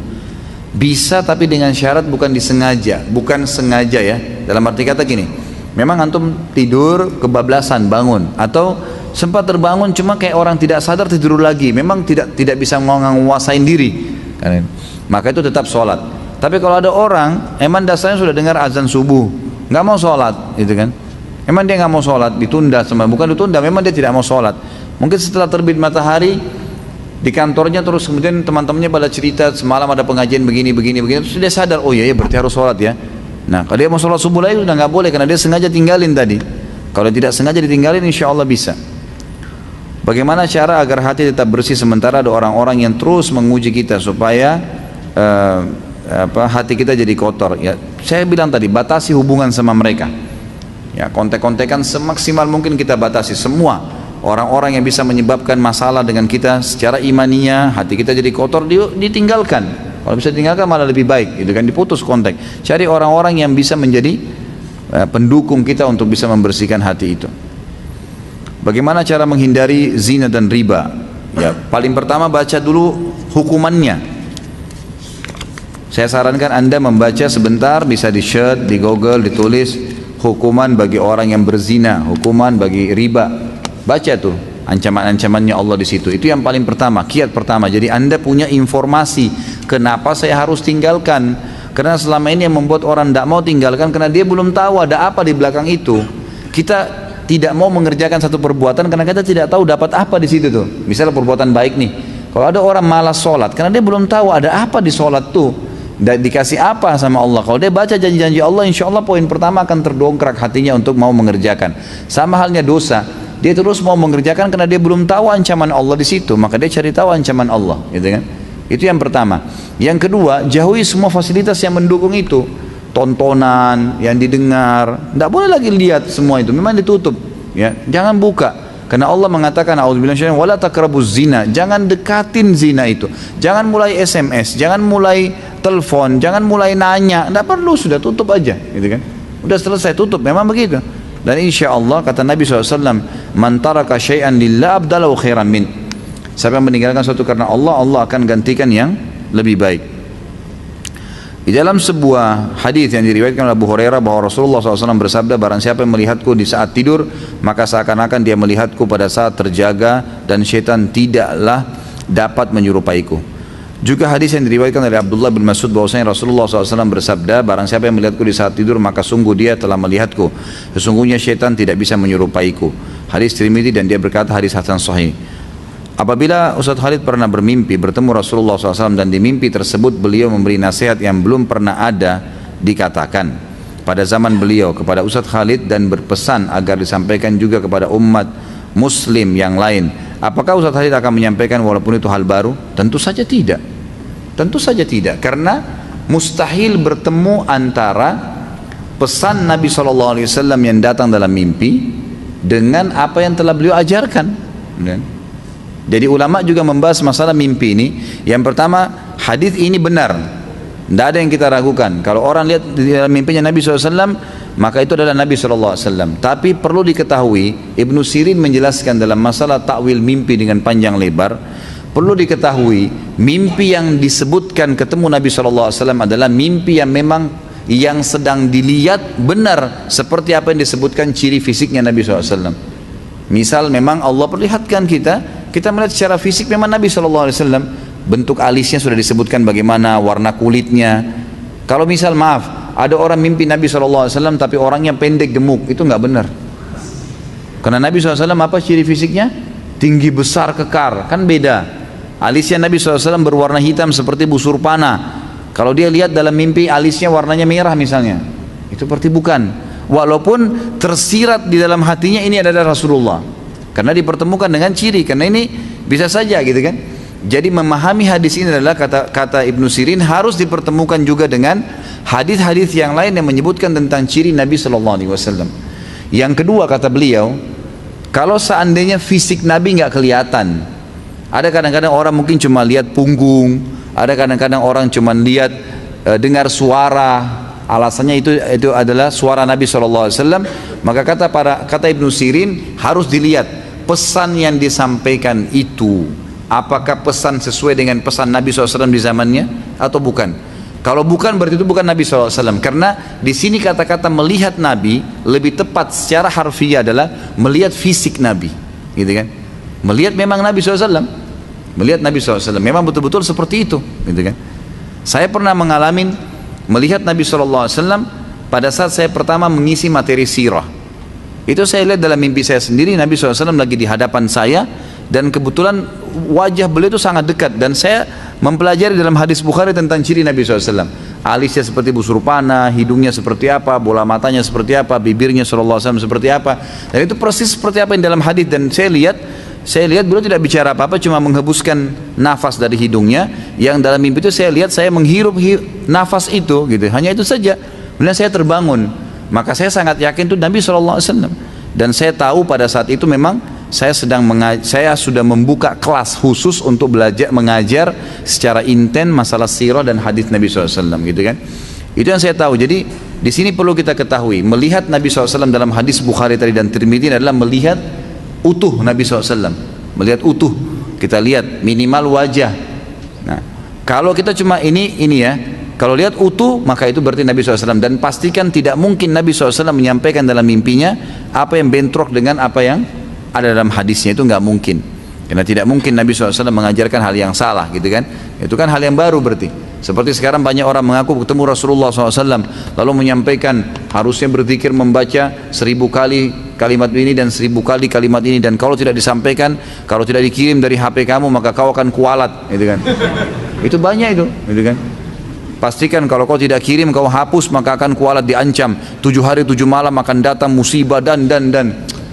Bisa, tapi dengan syarat bukan disengaja, bukan sengaja ya. Dalam arti kata gini, memang antum tidur kebablasan bangun, atau sempat terbangun cuma kayak orang tidak sadar tidur lagi, memang tidak bisa menguasain diri, maka itu tetap sholat. Tapi kalau ada orang emang dasarnya sudah dengar azan subuh, nggak mau sholat, gitu kan? Emang dia nggak mau sholat, ditunda, bukan ditunda, memang dia tidak mau sholat. Mungkin setelah terbit matahari di kantornya, terus kemudian teman-temannya pada cerita semalam ada pengajian begini, terus dia sadar, oh iya berarti harus sholat ya. Nah kalau dia mau sholat subuh lagi sudah nggak boleh, karena dia sengaja tinggalin tadi. Kalau tidak sengaja ditinggalin, insya Allah bisa. Bagaimana cara agar hati tetap bersih sementara ada orang-orang yang terus menguji kita supaya hati kita jadi kotor? Ya, saya bilang tadi, batasi hubungan sama mereka. Ya, kontek-kontekan semaksimal mungkin kita batasi semua. Orang-orang yang bisa menyebabkan masalah dengan kita secara imaninya, hati kita jadi kotor, ditinggalkan. Kalau bisa ditinggalkan malah lebih baik, itu kan, diputus kontak. Cari orang-orang yang bisa menjadi pendukung kita untuk bisa membersihkan hati itu. Bagaimana cara menghindari zina dan riba? Ya, paling pertama baca dulu hukumannya. Saya sarankan Anda membaca sebentar, bisa di search, di Google, ditulis hukuman bagi orang yang berzina, hukuman bagi riba. Baca tuh ancaman-ancamannya Allah di situ. Itu yang paling pertama, kiat pertama. Jadi Anda punya informasi kenapa saya harus tinggalkan. Karena selama ini yang membuat orang tidak mau tinggalkan karena dia belum tahu ada apa di belakang itu. Kita tidak mau mengerjakan satu perbuatan karena kita tidak tahu dapat apa di situ tuh. Misalnya perbuatan baik nih. Kalau ada orang malas sholat karena dia belum tahu ada apa di sholat tuh, dan dikasih apa sama Allah. Kalau dia baca janji-janji Allah, insya Allah poin pertama akan terdongkrak hatinya untuk mau mengerjakan. Sama halnya dosa, dia terus mau mengerjakan karena dia belum tahu ancaman Allah di situ, maka dia cari tahu ancaman Allah, gitu kan? Itu yang pertama. Yang kedua, jauhi semua fasilitas yang mendukung itu. Tontonan yang didengar, tidak boleh lagi lihat semua itu, memang ditutup, ya. Jangan buka, karena Allah mengatakan a'udzubillahi minasyaitonir rajim, wala taqrabuz zina, jangan dekatin zina itu. Jangan mulai SMS, jangan mulai telepon, jangan mulai nanya, tidak perlu, sudah tutup aja, gitu kan. Udah selesai, tutup, memang begitu. Dan insya Allah kata Nabi SAW, man taraka syai'an lillah abdalahu khairan min. Siapa yang meninggalkan sesuatu karena Allah, Allah akan gantikan yang lebih baik. Di dalam sebuah hadis yang diriwayatkan oleh Abu Hurairah bahwa Rasulullah SAW bersabda, barang siapa yang melihatku di saat tidur, maka seakan-akan dia melihatku pada saat terjaga, dan syaitan tidaklah dapat menyerupaiku. Juga hadis yang diriwayatkan oleh Abdullah bin Mas'ud bahwasanya Rasulullah SAW bersabda, barang siapa yang melihatku di saat tidur, maka sungguh dia telah melihatku. Sesungguhnya syaitan tidak bisa menyerupaiku. Hadis Tirmidzi, dan dia berkata hadis hasan sahih. Apabila Ustaz Khalid pernah bermimpi bertemu Rasulullah SAW, dan di mimpi tersebut beliau memberi nasihat yang belum pernah ada dikatakan pada zaman beliau kepada Ustaz Khalid, dan berpesan agar disampaikan juga kepada umat muslim yang lain. Apakah Ustaz Khalid akan menyampaikan walaupun itu hal baru? Tentu saja tidak. Tentu saja tidak, karena mustahil bertemu antara pesan Nabi SAW yang datang dalam mimpi dengan apa yang telah beliau ajarkan. Jadi ulama juga membahas masalah mimpi ini. Yang pertama, hadis ini benar, tidak ada yang kita ragukan. Kalau orang lihat di dalam mimpinya Nabi SAW, maka itu adalah Nabi SAW. Tapi perlu diketahui, Ibnu Sirin menjelaskan dalam masalah takwil mimpi dengan panjang lebar. Perlu diketahui, mimpi yang disebutkan ketemu Nabi SAW adalah mimpi yang memang yang sedang dilihat benar seperti apa yang disebutkan ciri fisiknya Nabi SAW. Misal memang Allah perlihatkan kita melihat secara fisik memang Nabi SAW, bentuk alisnya sudah disebutkan bagaimana, warna kulitnya. Kalau misal maaf, ada orang mimpi Nabi SAW tapi orangnya pendek gemuk, itu nggak benar. Karena Nabi SAW apa ciri fisiknya? Tinggi besar kekar, kan beda. Alisnya Nabi SAW berwarna hitam seperti busur panah. Kalau dia lihat dalam mimpi alisnya warnanya merah misalnya, itu berarti bukan. Walaupun tersirat di dalam hatinya ini adalah Rasulullah, karena dipertemukan dengan ciri. Karena ini bisa saja gitu kan. Jadi memahami hadis ini adalah kata Ibnu Sirin harus dipertemukan juga dengan hadis-hadis yang lain yang menyebutkan tentang ciri Nabi SAW. Yang kedua kata beliau, kalau seandainya fisik Nabi nggak kelihatan, ada kadang-kadang orang mungkin cuma lihat punggung, ada kadang-kadang orang cuma lihat dengar suara, alasannya itu adalah suara Nabi SAW, maka kata Ibnu Sirin harus dilihat pesan yang disampaikan itu apakah pesan sesuai dengan pesan Nabi SAW di zamannya atau bukan. Kalau bukan berarti itu bukan Nabi SAW, karena di sini kata-kata melihat Nabi lebih tepat secara harfiah adalah melihat fisik Nabi, gitu kan? Melihat memang Nabi SAW, melihat Nabi SAW, memang betul-betul seperti itu, gitu kan? Saya pernah mengalami melihat Nabi SAW pada saat saya pertama mengisi materi sirah. Itu saya lihat dalam mimpi saya sendiri, Nabi SAW lagi di hadapan saya, dan kebetulan wajah beliau itu sangat dekat, dan saya mempelajari dalam hadis Bukhari tentang ciri Nabi SAW. Alisnya seperti busur panah, hidungnya seperti apa, bola matanya seperti apa, bibirnya SAW seperti apa, dan itu persis seperti apa yang dalam hadis. Dan saya lihat beliau tidak bicara apa-apa, cuma menghembuskan nafas dari hidungnya, yang dalam mimpi itu saya lihat saya menghirup nafas itu, gitu, hanya itu saja. Kemudian saya terbangun, maka saya sangat yakin itu Nabi SAW. Dan saya tahu pada saat itu memang saya sudah membuka kelas khusus untuk belajar mengajar secara intens masalah sirah dan hadis Nabi SAW, gitu kan? Itu yang saya tahu. Jadi di sini perlu kita ketahui, melihat Nabi SAW dalam hadis Bukhari tadi dan Tirmidzi adalah melihat utuh Nabi SAW, melihat utuh. Kita lihat minimal wajah. Nah, kalau kita cuma ini ya, kalau lihat utuh maka itu berarti Nabi SAW. Dan pastikan tidak mungkin Nabi SAW menyampaikan dalam mimpinya apa yang bentrok dengan apa yang ada dalam hadisnya, itu nggak mungkin. Karena tidak mungkin Nabi SAW mengajarkan hal yang salah, gitu kan? Itu kan hal yang baru berarti. Seperti sekarang banyak orang mengaku ketemu Rasulullah SAW lalu menyampaikan harusnya berzikir membaca 1000 kali kalimat ini dan 1000 kali kalimat ini, dan kalau tidak disampaikan, kalau tidak dikirim dari HP kamu maka kau akan kualat, gitu kan? Itu banyak itu, gitu kan? Pastikan kalau kau tidak kirim, kau hapus, maka akan kualat, diancam 7 hari 7 malam akan datang musibah dan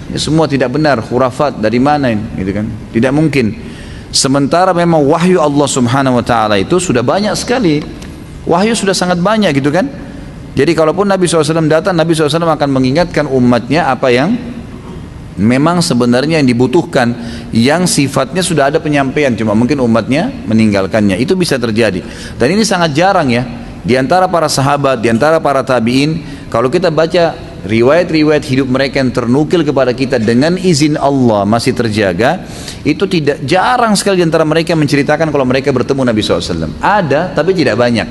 ya, semua tidak benar, khurafat. Dari mana ini, gitu kan? Tidak mungkin. Sementara memang wahyu Allah Subhanahu wa taala itu sudah banyak sekali. Wahyu sudah sangat banyak, gitu kan? Jadi kalaupun Nabi SAW datang, Nabi SAW akan mengingatkan umatnya apa yang memang sebenarnya yang dibutuhkan, yang sifatnya sudah ada penyampaian, cuma mungkin umatnya meninggalkannya. Itu bisa terjadi. Dan ini sangat jarang ya. Di antara para sahabat, di antara para tabi'in, kalau kita baca riwayat-riwayat hidup mereka yang ternukil kepada kita dengan izin Allah masih terjaga, itu tidak jarang sekali di antara mereka menceritakan kalau mereka bertemu Nabi SAW. Ada, tapi tidak banyak,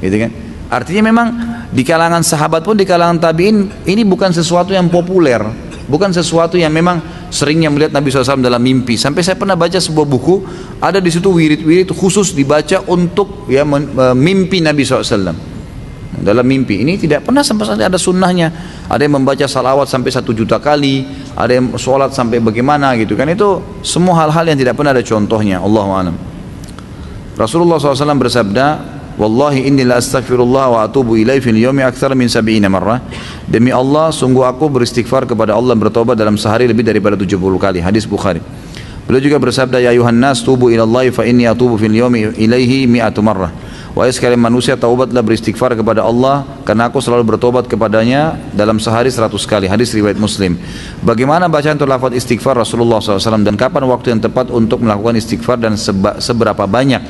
gitu kan? Artinya memang di kalangan sahabat pun, di kalangan tabi'in, ini bukan sesuatu yang populer, bukan sesuatu yang memang seringnya melihat Nabi SAW dalam mimpi. Sampai saya pernah baca sebuah buku, ada di situ wirid-wirid khusus dibaca untuk ya mimpi Nabi SAW. Dalam mimpi ini tidak pernah sampai ada sunnahnya. Ada yang membaca salawat sampai 1 juta kali, ada yang sholat sampai bagaimana, gitu kan? Itu semua hal-hal yang tidak pernah ada contohnya. Allahu a'lam. Rasulullah SAW bersabda, wallahi inni la astaghfirullah wa atubu ilaihi fil yawmi aktsara min 70 marrah. Demi Allah, sungguh aku beristighfar kepada Allah, bertobat dalam sehari lebih daripada 70 kali. Hadis Bukhari. Beliau juga bersabda, ya ayuhan nas tubu ilallahi fa inni atubu fil yawmi ilaihi 100 marrah. Wahai sekalian manusia, taubatlah, beristighfar kepada Allah, karena aku selalu bertobat kepadanya dalam sehari 100 kali. Hadis riwayat Muslim. Bagaimana bacaan untuk lafaz istighfar Rasulullah SAW, dan kapan waktu yang tepat untuk melakukan istighfar, dan seberapa banyak?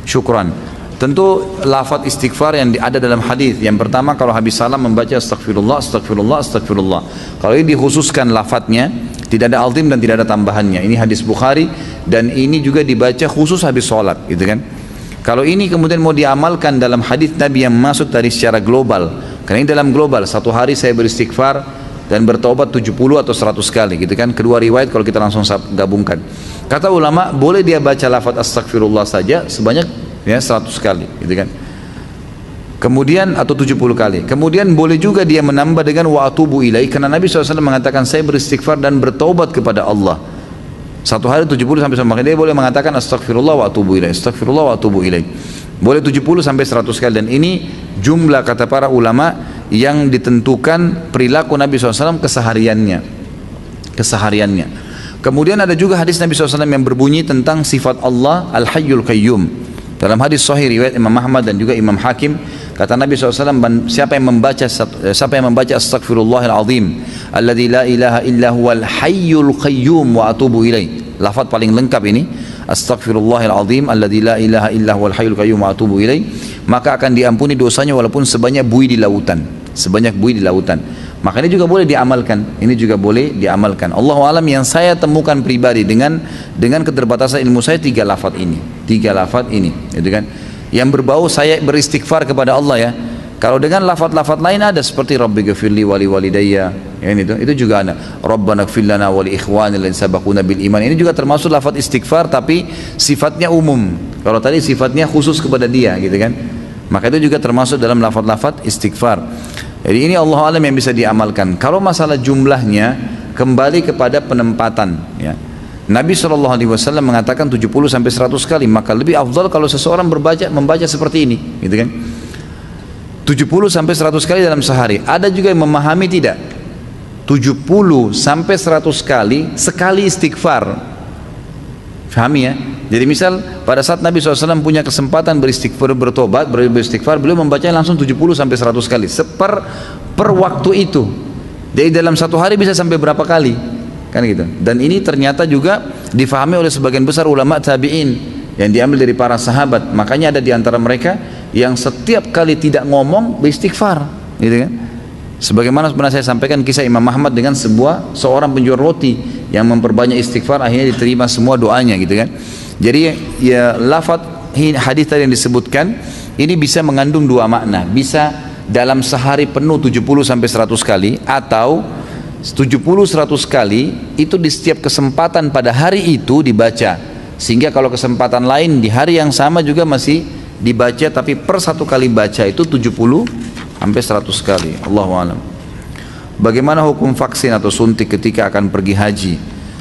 Syukran. Tentu lafaz istighfar yang ada dalam hadis, yang pertama kalau habis salam membaca astagfirullah, astagfirullah, astagfirullah. Kalau ini dikhususkan lafaznya, tidak ada altim dan tidak ada tambahannya. Ini hadis Bukhari, dan ini juga dibaca khusus habis sholat, gitu kan? Kalau ini kemudian mau diamalkan dalam hadis Nabi yang masuk dari secara global, karena ini dalam global, satu hari saya beristighfar dan bertobat 70 atau 100 kali, gitu kan? Kedua riwayat kalau kita langsung gabungkan. Kata ulama, boleh dia baca lafaz astagfirullah saja sebanyak ya 100 kali, gitu kan? Kemudian atau 70 kali. Kemudian boleh juga dia menambah dengan wa atubu ilaihi, karena Nabi SAW mengatakan saya beristighfar dan bertobat kepada Allah. Satu hari 70 sampai 100 kali. Dia boleh mengatakan astagfirullah wa atubu ilaih, astagfirullah wa atubu ilaih. Boleh 70 sampai 100 kali. Dan ini jumlah, kata para ulama, yang ditentukan perilaku Nabi SAW kesehariannya. Kemudian ada juga hadis Nabi SAW yang berbunyi tentang sifat Allah Al-Hayyul Qayyum. Dalam hadis sahih riwayat Imam Ahmad dan juga Imam Hakim, kata Nabi SAW, siapa yang membaca astagfirullahal azim alladzi la ilaha illa huwal hayyul qayyum wa atubu ilaih. Lafaz paling lengkap ini, astagfirullahal azim alladzi la ilaha illa huwal hayyul qayyum wa atubu ilaih. maka akan diampuni dosanya walaupun sebanyak buih di lautan, sebanyak buih di lautan. Maka ini juga boleh diamalkan, ini juga boleh diamalkan. Allahu alam, yang saya temukan pribadi dengan keterbatasan ilmu saya, tiga lafaz ini, gitu kan. Yang berbau saya beristighfar kepada Allah ya. Kalau dengan lafaz-lafaz lain ada seperti Rabbi ghafirli wali walidayya, ya, itu juga ada. Rabbana ighfir lana wa li ikhwanina alladziina sabaquna bil iman. Ini juga termasuk lafaz istighfar tapi sifatnya umum. Kalau tadi sifatnya khusus kepada dia, gitu kan. Maka itu juga termasuk dalam lafaz-lafaz istighfar. Jadi ini Allah alam yang bisa diamalkan. Kalau masalah jumlahnya kembali kepada penempatan ya. Nabi SAW mengatakan 70 sampai 100 kali, maka lebih afdal kalau seseorang membaca seperti ini, gitu kan. 70 sampai 100 kali dalam sehari. Ada juga yang memahami tidak 70 sampai 100 kali sekali istighfar. Pahami ya? Jadi misal pada saat Nabi SAW punya kesempatan beristighfar, bertobat, beristighfar, beliau membacanya langsung 70 sampai 100 kali per waktu itu. Jadi dalam satu hari bisa sampai berapa kali? Kan gitu. Dan ini ternyata juga difahami oleh sebagian besar ulama tabi'in yang diambil dari para sahabat. Makanya ada di antara mereka yang setiap kali tidak ngomong beristighfar, gitu kan. Sebagaimana pernah saya sampaikan kisah Imam Ahmad dengan seorang penjual roti yang memperbanyak istighfar, akhirnya diterima semua doanya, gitu kan. Jadi ya lafaz hadis tadi yang disebutkan ini bisa mengandung dua makna. Bisa dalam sehari penuh 70 sampai 100 kali, atau 70-100 kali itu di setiap kesempatan pada hari itu dibaca, sehingga kalau kesempatan lain di hari yang sama juga masih dibaca, tapi per satu kali baca itu 70 sampai 100 kali. Allahu a'lam. Bagaimana hukum vaksin atau suntik ketika akan pergi haji?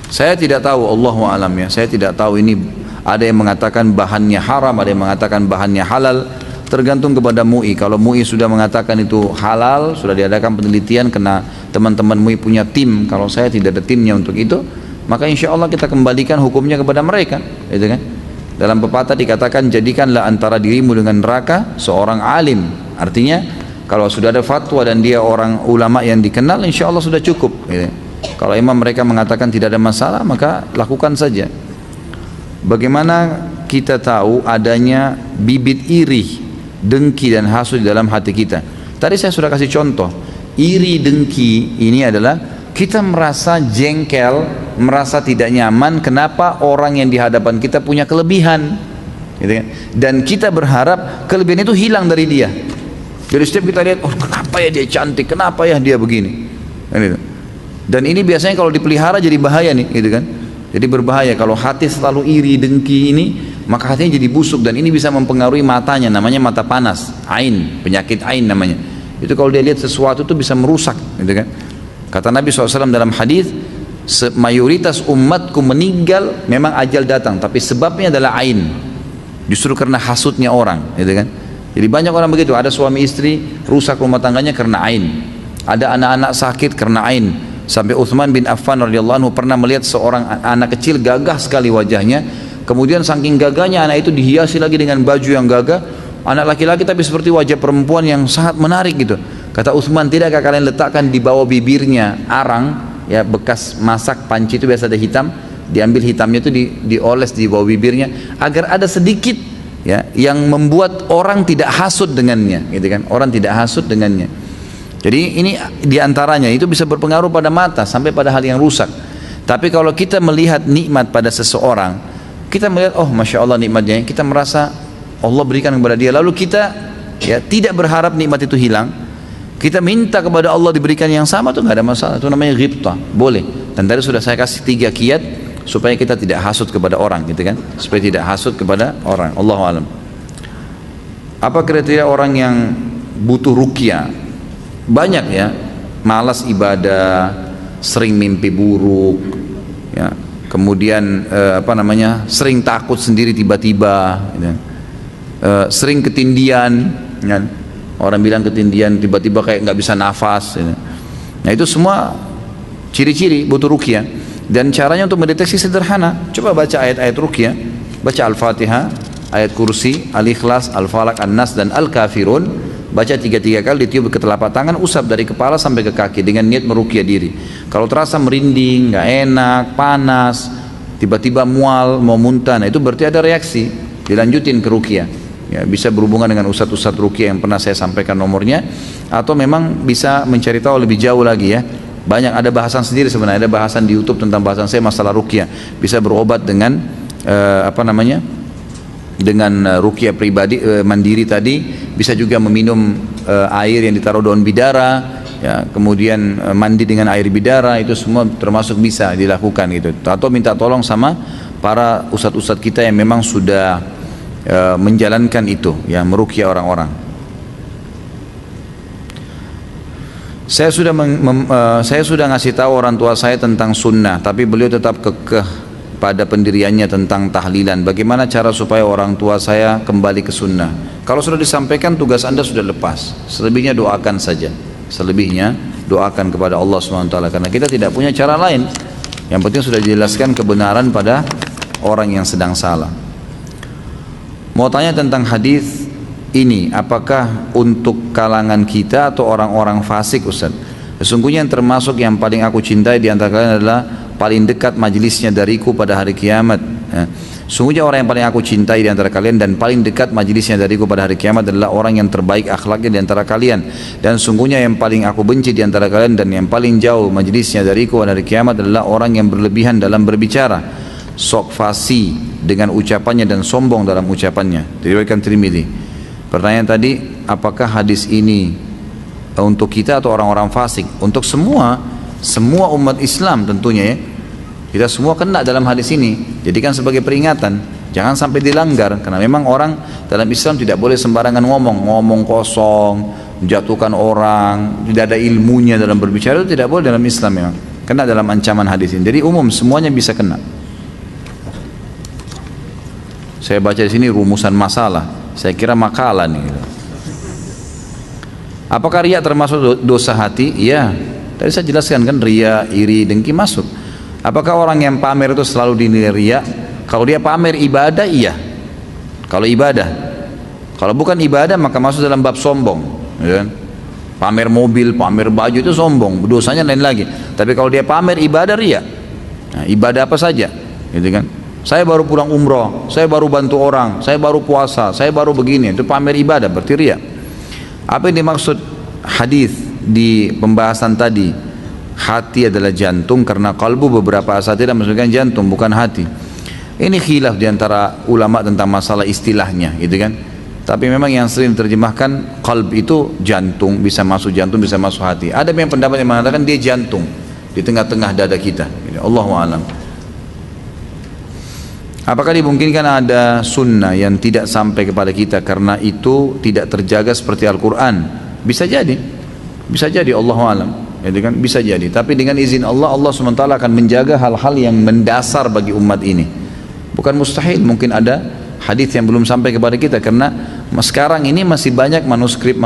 Saya tidak tahu, Allahu a'lam ya. Saya tidak tahu, ini ada yang mengatakan bahannya haram, ada yang mengatakan bahannya halal, tergantung kepada MUI. Kalau MUI sudah mengatakan itu halal, sudah diadakan penelitian, kena teman-teman MUI punya tim. Kalau saya tidak ada timnya untuk itu, maka insya Allah kita kembalikan hukumnya kepada mereka, gitu kan. Dalam pepatah dikatakan, jadikanlah antara dirimu dengan neraka seorang alim. Artinya kalau sudah ada fatwa dan dia orang ulama yang dikenal, insya Allah sudah cukup, gitu. Kalau imam mereka mengatakan tidak ada masalah, maka lakukan saja. Bagaimana kita tahu adanya bibit iri, dengki dan hasud di dalam hati kita? Tadi saya sudah kasih contoh. Iri, dengki ini adalah kita merasa jengkel, merasa tidak nyaman kenapa orang yang di hadapan kita punya kelebihan, gitu kan? Dan kita berharap kelebihan itu hilang dari dia. Jadi setiap kita lihat, oh kenapa ya dia cantik, kenapa ya dia begini, dan ini biasanya kalau dipelihara jadi bahaya nih, gitu kan. Jadi berbahaya kalau hati selalu iri, dengki ini, maka hatinya jadi busuk, dan ini bisa mempengaruhi matanya, namanya mata panas, ain, penyakit ain namanya. Itu kalau dia lihat sesuatu itu bisa merusak, gitu kan. Kata Nabi SAW dalam hadis, mayoritas umatku meninggal memang ajal datang, tapi sebabnya adalah ain, justru karena hasutnya orang, gitu kan. Jadi banyak orang begitu, ada suami istri rusak rumah tangganya karena ain, ada anak-anak sakit karena ain. Sampai Utsman bin Affan radhiyallahu anhu pernah melihat seorang anak kecil gagah sekali wajahnya, kemudian saking gagahnya anak itu dihiasi lagi dengan baju yang gagah, anak laki-laki tapi seperti wajah perempuan yang sangat menarik gitu. Kata Utsman, tidakkah kalian letakkan di bawah bibirnya arang, ya bekas masak panci itu biasa ada hitam, diambil hitamnya itu dioles di bawah bibirnya agar ada sedikit ya yang membuat orang tidak hasut dengannya, gitu kan. Orang tidak hasut dengannya. Jadi ini diantaranya itu bisa berpengaruh pada mata sampai pada hal yang rusak. Tapi kalau kita melihat nikmat pada seseorang, kita melihat oh masya Allah nikmatnya, kita merasa Allah berikan kepada dia, lalu kita ya tidak berharap nikmat itu hilang, kita minta kepada Allah diberikan yang sama, itu nggak ada masalah. Itu namanya ghibtah, boleh. Dan tadi sudah saya kasih 3 kiat supaya kita tidak hasut kepada orang, gitu kan, supaya tidak hasut kepada orang. Allahu a'lam. Apa kriteria orang yang butuh ruqyah? Banyak ya, malas ibadah, sering mimpi buruk, ya, kemudian sering takut sendiri tiba-tiba, gitu. Sering ketindian, kan? Orang bilang ketindian tiba-tiba kayak nggak bisa nafas, gitu. Nah itu semua ciri-ciri butuh ruqyah. Dan caranya untuk mendeteksi sederhana, coba baca ayat-ayat ruqyah, baca Al-Fatihah, ayat kursi, Al-Ikhlas, Al-Falaq, An-Nas dan Al-Kafirun. Baca 3 kali, ditiup ke telapak tangan, usap dari kepala sampai ke kaki dengan niat meruqyah diri. Kalau terasa merinding, nggak enak, panas, tiba-tiba mual, mau muntah, nah itu berarti ada reaksi, dilanjutin ke ruqyah. ya, bisa berhubungan dengan ustadz-ustadz ruqyah yang pernah saya sampaikan nomornya, atau memang bisa mencari tahu lebih jauh lagi ya. Banyak, ada bahasan sendiri sebenarnya, ada bahasan di YouTube tentang bahasan saya masalah ruqyah. Bisa berobat dengan dengan ruqyah pribadi, mandiri tadi. Bisa juga meminum air yang ditaruh daun bidara, ya, kemudian mandi dengan air bidara, itu semua termasuk bisa dilakukan gitu. Atau minta tolong sama para ustadz-ustadz kita yang memang sudah menjalankan itu, ya, meruqyah orang-orang. Saya sudah ngasih tahu orang tua saya tentang sunnah, tapi beliau tetap kekeh pada pendiriannya tentang tahlilan. Bagaimana cara supaya orang tua saya kembali ke sunnah? Kalau sudah disampaikan, tugas Anda sudah lepas. Selebihnya doakan saja. Selebihnya doakan kepada Allah SWT, karena kita tidak punya cara lain. Yang penting sudah dijelaskan kebenaran pada orang yang sedang salah. Mau tanya tentang hadis ini, apakah untuk kalangan kita atau orang-orang fasik, Ustaz? Sesungguhnya yang termasuk yang paling aku cintai di antara kalian adalah paling dekat majelisnya dariku pada hari kiamat. Sungguhnya orang yang paling aku cintai di antara kalian dan paling dekat majelisnya dariku pada hari kiamat adalah orang yang terbaik akhlaknya di antara kalian. Dan sungguhnya yang paling aku benci di antara kalian dan yang paling jauh majelisnya dariku pada hari kiamat adalah orang yang berlebihan dalam berbicara, sok fasih dengan ucapannya dan sombong dalam ucapannya. Diriwayatkan Tirmidzi. Pertanyaan tadi, apakah hadis ini untuk kita atau orang-orang fasik? Untuk semua umat Islam tentunya ya. Kita semua kena dalam hadis ini. Jadikan sebagai peringatan, jangan sampai dilanggar, karena memang orang dalam Islam tidak boleh sembarangan ngomong kosong, menjatuhkan orang, tidak ada ilmunya dalam berbicara, itu tidak boleh dalam Islam memang. Kena dalam ancaman hadis ini. Jadi umum, semuanya bisa kena. Saya baca di sini rumusan masalah. Saya kira makalah nih. Apakah riya termasuk dosa hati? Iya. Tadi saya jelaskan kan, riya, iri, dengki masuk. Apakah orang yang pamer itu selalu dinilai riya? Kalau dia pamer ibadah, iya. Kalau ibadah. Kalau bukan ibadah, maka masuk dalam bab sombong. Ya kan? Pamer mobil, pamer baju itu sombong. Dosanya lain lagi. Tapi kalau dia pamer ibadah, riya. Nah, ibadah apa saja, gitu kan? Saya baru pulang umroh, saya baru bantu orang, saya baru puasa, saya baru begini, itu pamer ibadah, berarti riya. Apa yang dimaksud hadis di pembahasan tadi? Hati adalah jantung, karena kalbu beberapa asatidz maksudkan jantung, bukan hati. Ini khilaf diantara ulama tentang masalah istilahnya, gitu kan? Tapi memang yang sering diterjemahkan kalb itu jantung, bisa masuk jantung, bisa masuk hati. Ada yang pendapat yang mengatakan dia jantung di tengah-tengah dada kita. Allahu a'lam. Apakah dimungkinkan ada sunnah yang tidak sampai kepada kita karena itu tidak terjaga seperti Al-Quran? Bisa jadi, Allahu a'lam. Jadi kan bisa jadi. Tapi dengan izin Allah, Allah SWT akan menjaga hal-hal yang mendasar bagi umat ini. Bukan mustahil, mungkin ada hadis yang belum sampai kepada kita, karena sekarang ini masih banyak manuskrip,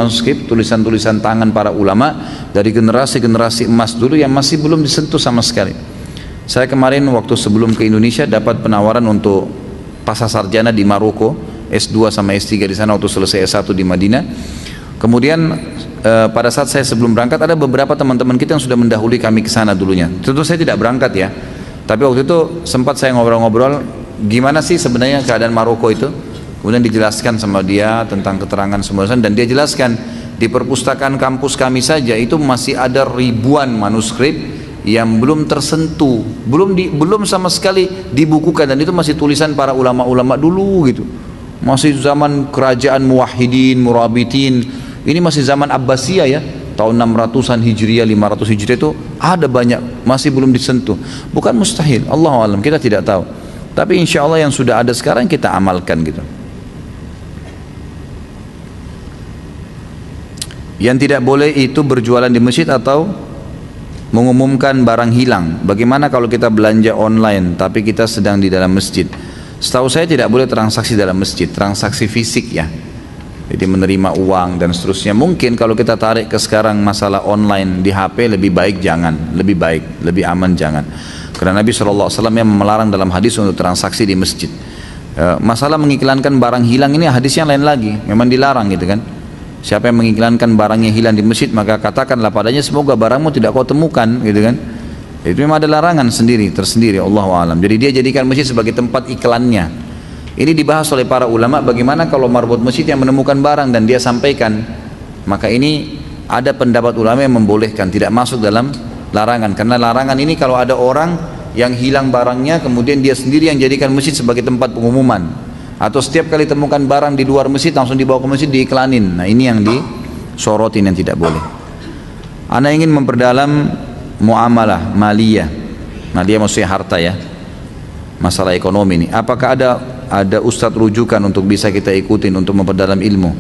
tulisan-tulisan tangan para ulama dari generasi-generasi emas dulu yang masih belum disentuh sama sekali. Saya kemarin waktu sebelum ke Indonesia dapat penawaran untuk pasca sarjana di Maroko, S2 sama S3 di sana waktu selesai S1 di Madinah. Kemudian pada saat saya sebelum berangkat, ada beberapa teman-teman kita yang sudah mendahului kami ke sana dulunya. Tentu saya tidak berangkat ya, tapi waktu itu sempat saya ngobrol-ngobrol gimana sih sebenarnya keadaan Maroko itu. Kemudian dijelaskan sama dia tentang keterangan semua, dan dia jelaskan di perpustakaan kampus kami saja itu masih ada ribuan manuskrip yang belum tersentuh, belum sama sekali dibukukan, dan itu masih tulisan para ulama-ulama dulu gitu. Masih zaman kerajaan muwahhidin, murabitin. Ini masih zaman Abbasiyah ya, tahun 600-an Hijriah, 500 Hijriah itu ada banyak, masih belum disentuh. Bukan mustahil, Allahu a'lam, kita tidak tahu. Tapi insya Allah yang sudah ada sekarang kita amalkan gitu. Yang tidak boleh itu berjualan di masjid atau mengumumkan barang hilang. Bagaimana kalau kita belanja online tapi kita sedang di dalam masjid? Setahu saya tidak boleh transaksi dalam masjid, transaksi fisik ya. Jadi menerima uang dan seterusnya. Mungkin kalau kita tarik ke sekarang masalah online di HP, lebih baik jangan, lebih aman jangan. Karena Nabi SAW yang melarang dalam hadis untuk transaksi di masjid. Masalah mengiklankan barang hilang ini hadisnya lain lagi, memang dilarang gitu kan. Siapa yang mengiklankan barangnya hilang di masjid, maka katakanlah padanya semoga barangmu tidak kau temukan, gitu kan. Itu memang ada larangan tersendiri, Allahu a'lam. Jadi dia jadikan masjid sebagai tempat iklannya. Ini dibahas oleh para ulama, bagaimana kalau marbot masjid yang menemukan barang dan dia sampaikan. Maka ini ada pendapat ulama yang membolehkan, tidak masuk dalam larangan. Karena larangan ini kalau ada orang yang hilang barangnya, kemudian dia sendiri yang jadikan masjid sebagai tempat pengumuman, atau setiap kali temukan barang di luar masjid langsung dibawa ke masjid diiklanin. Nah ini yang disorotin, yang tidak boleh. Ana ingin memperdalam muamalah maliyah. Maliyah maksudnya harta ya, masalah ekonomi ini. Apakah ada ustadz rujukan untuk bisa kita ikutin untuk memperdalam ilmu?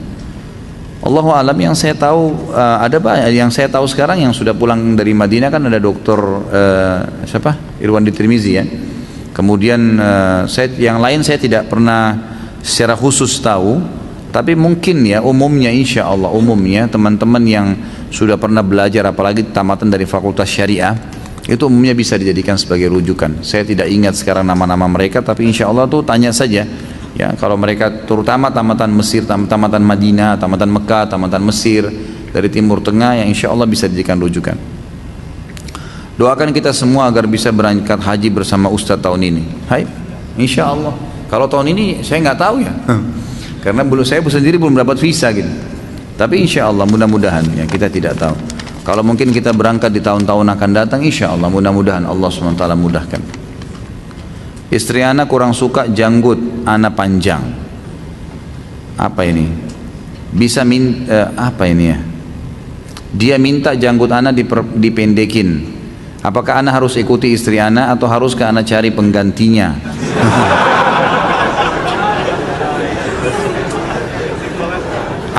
Allahu alam, yang saya tahu ada banyak. Yang saya tahu sekarang yang sudah pulang dari Madinah kan ada Dokter siapa? Irwandi Tirmizi ya. Kemudian yang lain saya tidak pernah secara khusus tahu, tapi mungkin ya umumnya, insya Allah umumnya teman-teman yang sudah pernah belajar, apalagi tamatan dari Fakultas Syariah, itu umumnya bisa dijadikan sebagai rujukan. Saya tidak ingat sekarang nama-nama mereka, tapi insya Allah tuh tanya saja ya, kalau mereka terutama tamatan Mesir, tamatan Madinah, tamatan Mekah, tamatan Mesir, dari Timur Tengah, yang insya Allah bisa dijadikan rujukan. Doakan kita semua agar bisa berangkat haji bersama Ustadz tahun ini. Hai, insya Allah. Kalau tahun ini saya nggak tahu ya, karena saya sendiri belum dapat visa gitu. Tapi insya Allah mudah-mudahan ya, kita tidak tahu. Kalau mungkin kita berangkat di tahun-tahun akan datang, insya Allah mudah-mudahan Allah SWT mudahkan. Istri anak kurang suka janggut anak panjang. Apa ini? Apa ini ya? Dia minta janggut anak dipendekin. Apakah anak harus ikuti istri anak atau haruskah anak cari penggantinya?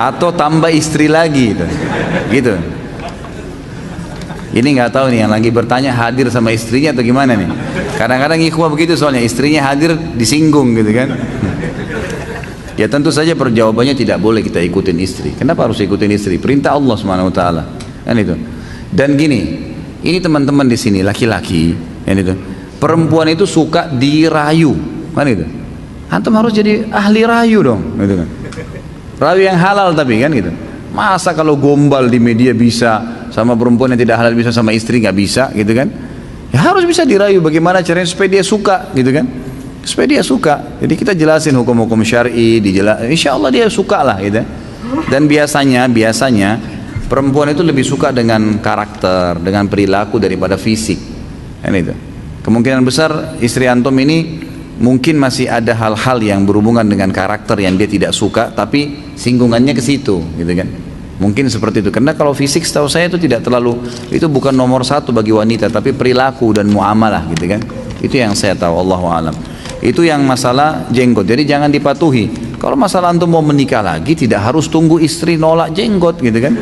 Atau tambah istri lagi gitu. Ini nggak tahu nih, yang lagi bertanya hadir sama istrinya atau gimana nih. Kadang-kadang ikhwah begitu, soalnya istrinya hadir disinggung gitu kan. Ya tentu saja perjawabannya tidak boleh kita ikutin istri. Kenapa harus ikutin istri? Perintah Allah Subhanahu wa taala. Kan itu. Dan gini, ini teman-teman di sini laki-laki, kan itu. Perempuan itu suka dirayu, kan itu. Antum harus jadi ahli rayu dong, gitu kan. Rayu yang halal tapi kan gitu. Masa kalau gombal di media bisa, sama perempuan yang tidak halal bisa, sama istri nggak bisa gitu kan? Ya harus bisa dirayu, bagaimana caranya supaya dia suka gitu kan? Supaya dia suka. Jadi kita jelasin hukum-hukum syar'i, insya Allah dia suka lah gitu. Dan biasanya perempuan itu lebih suka dengan karakter, dengan perilaku daripada fisik. Kan itu. Kemungkinan besar istri antum ini mungkin masih ada hal-hal yang berhubungan dengan karakter yang dia tidak suka, tapi singgungannya ke situ, gitu kan? Mungkin seperti itu. Karena kalau fisik setahu saya itu tidak terlalu, itu bukan nomor satu bagi wanita, tapi perilaku dan muamalah, gitu kan? Itu yang saya tahu, Allahu a'lam. Itu yang masalah jenggot. Jadi jangan dipatuhi. Kalau masalah antum mau menikah lagi, tidak harus tunggu istri nolak jenggot, gitu kan?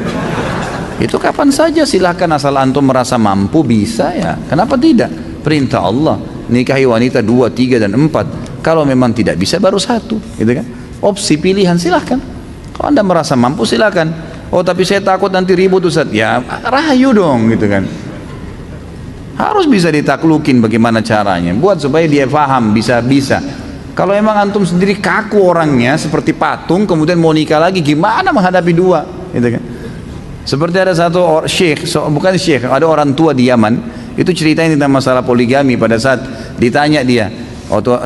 Itu kapan saja silahkan, asal antum merasa mampu bisa ya. Kenapa tidak? Perintah Allah. Nikahi wanita 2, 3 dan 4. Kalau memang tidak bisa baru 1, gitu kan? Opsi pilihan silahkan. Kalau anda merasa mampu silahkan. Oh tapi saya takut nanti ribut Ustaz. Ya rahayu dong, gitu kan? Harus bisa ditaklukin bagaimana caranya. Buat supaya dia paham, bisa-bisa. Kalau emang antum sendiri kaku orangnya seperti patung, kemudian mau nikah lagi, gimana menghadapi 2, gitu kan? Seperti ada satu syekh, bukan syekh, ada orang tua di Yaman. Itu ceritanya tentang masalah poligami. Pada saat ditanya dia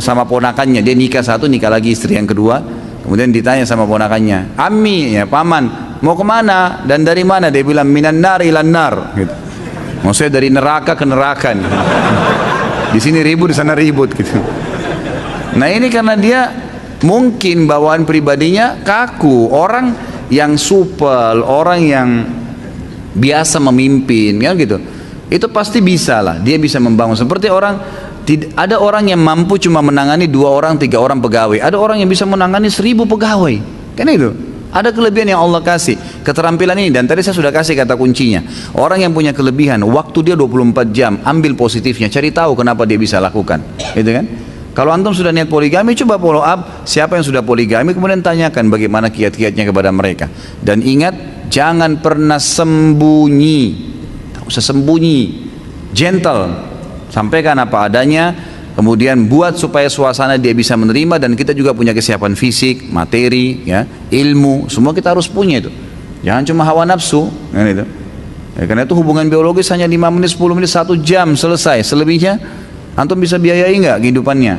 sama ponakannya, dia nikah 1, nikah lagi istri yang kedua, kemudian ditanya sama ponakannya, Ammi ya paman, mau kemana dan dari mana? Dia bilang minan nar ilan nar, gitu. Maksudnya dari neraka ke neraka nih. Di sini ribut, di sana ribut gitu. Nah ini karena dia mungkin bawaan pribadinya kaku. Orang yang supel, orang yang biasa memimpin, kan gitu, itu pasti bisa lah, dia bisa membangun. Seperti ada orang yang mampu cuma menangani 2 orang, 3 orang pegawai, ada orang yang bisa menangani 1000 pegawai, kan itu. Ada kelebihan yang Allah kasih, keterampilan ini. Dan tadi saya sudah kasih kata kuncinya. Orang yang punya kelebihan, waktu dia 24 jam, ambil positifnya, cari tahu kenapa dia bisa lakukan, gitu kan. Kalau antum sudah niat poligami, coba follow up siapa yang sudah poligami, kemudian tanyakan bagaimana kiat-kiatnya kepada mereka. Dan ingat, jangan pernah sembunyi, tak usah sembunyi, gentle, sampaikan apa adanya, kemudian buat supaya suasana dia bisa menerima. Dan kita juga punya kesiapan fisik, materi, ya, ilmu, semua kita harus punya itu. Jangan cuma hawa nafsu, kan itu. Ya, karena itu hubungan biologis hanya 5 menit, 10 menit, 1 jam selesai. Selebihnya antum bisa biayai nggak kehidupannya?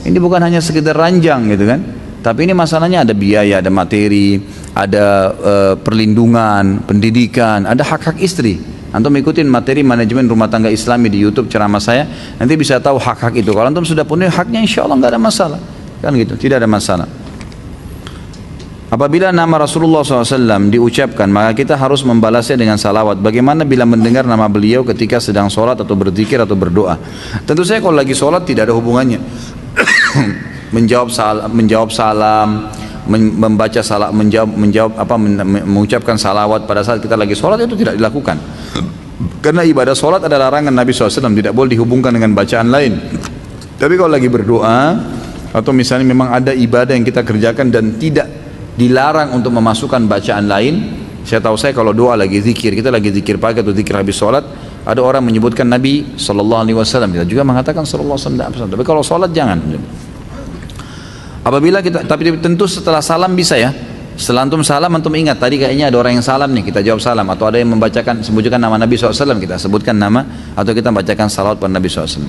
Ini bukan hanya sekedar ranjang gitu kan. Tapi ini masalahnya ada biaya, ada materi, ada perlindungan, pendidikan, ada hak-hak istri. Antum ikutin materi manajemen rumah tangga Islami di YouTube ceramah saya, nanti bisa tahu hak-hak itu. Kalau antum sudah penuhi haknya, insya Allah nggak ada masalah, kan gitu, tidak ada masalah. Apabila nama Rasulullah SAW diucapkan, maka kita harus membalasnya dengan salawat. Bagaimana bila mendengar nama beliau ketika sedang sholat atau berzikir atau berdoa? Tentu saya kalau lagi sholat tidak ada hubungannya. menjawab salam, membaca salam, mengucapkan salawat pada saat kita lagi sholat itu tidak dilakukan. Karena ibadah sholat ada larangan Nabi SAW, tidak boleh dihubungkan dengan bacaan lain. Tapi kalau lagi berdoa atau misalnya memang ada ibadah yang kita kerjakan dan tidak dilarang untuk memasukkan bacaan lain. Saya tahu saya kalau doa lagi zikir, kita lagi zikir pagi atau zikir habis sholat, ada orang menyebutkan Nabi SAW, kita juga mengatakan SAW. Tapi kalau sholat jangan. Apabila kita, tapi tentu setelah salam bisa ya. Setelah antum salam, antum ingat tadi kayaknya ada orang yang salam nih, kita jawab salam. Atau ada yang membacakan, sebutkan nama Nabi SAW, kita sebutkan nama, atau kita membacakan salawat pada Nabi SAW.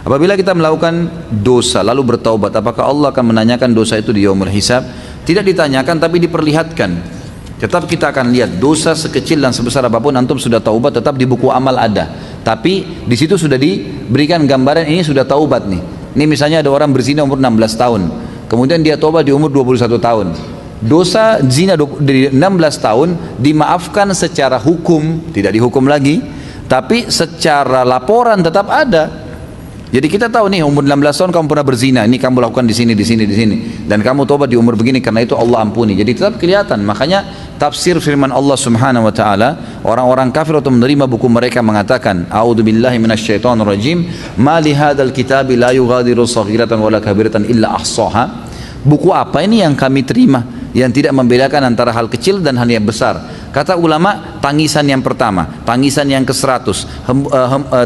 Apabila kita melakukan dosa lalu bertaubat, apakah Allah akan menanyakan dosa itu di yaumul hisab? Tidak ditanyakan, tapi diperlihatkan. Tetap kita akan lihat dosa sekecil dan sebesar apapun, antum sudah taubat, tetap di buku amal ada. Tapi di situ sudah diberikan gambaran ini sudah taubat nih. Ini misalnya ada orang berzina umur 16 tahun. Kemudian dia tobat di umur 21 tahun. Dosa zina dari 16 tahun dimaafkan secara hukum, tidak dihukum lagi, tapi secara laporan tetap ada. Jadi kita tahu nih umur 16 tahun kamu pernah berzina, ini kamu lakukan di sini, dan kamu tobat di umur begini, karena itu Allah ampuni. Jadi tetap kelihatan. Makanya tafsir firman Allah Subhanahu wa taala, orang-orang kafir atau menerima buku mereka mengatakan, a'udzubillahi minasyaitonirrajim, ma li hadzal kitabi la yughadiru shaghiratan wala kabiratan illa ahsaha. Buku apa ini yang kami terima yang tidak membedakan antara hal kecil dan hal yang besar? Kata ulama, tangisan yang pertama, tangisan yang ke-100,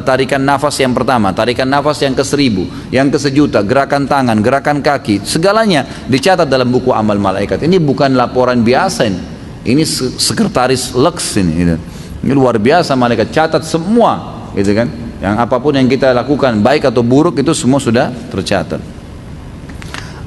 tarikan nafas yang pertama, tarikan nafas yang ke-1000, yang ke-1.000.000, gerakan tangan, gerakan kaki, segalanya dicatat dalam buku amal malaikat. Ini bukan laporan biasa ini sekretaris Lux ini, gitu. Ini luar biasa, malaikat catat semua, gitu kan? Yang apapun yang kita lakukan, baik atau buruk, itu semua sudah tercatat.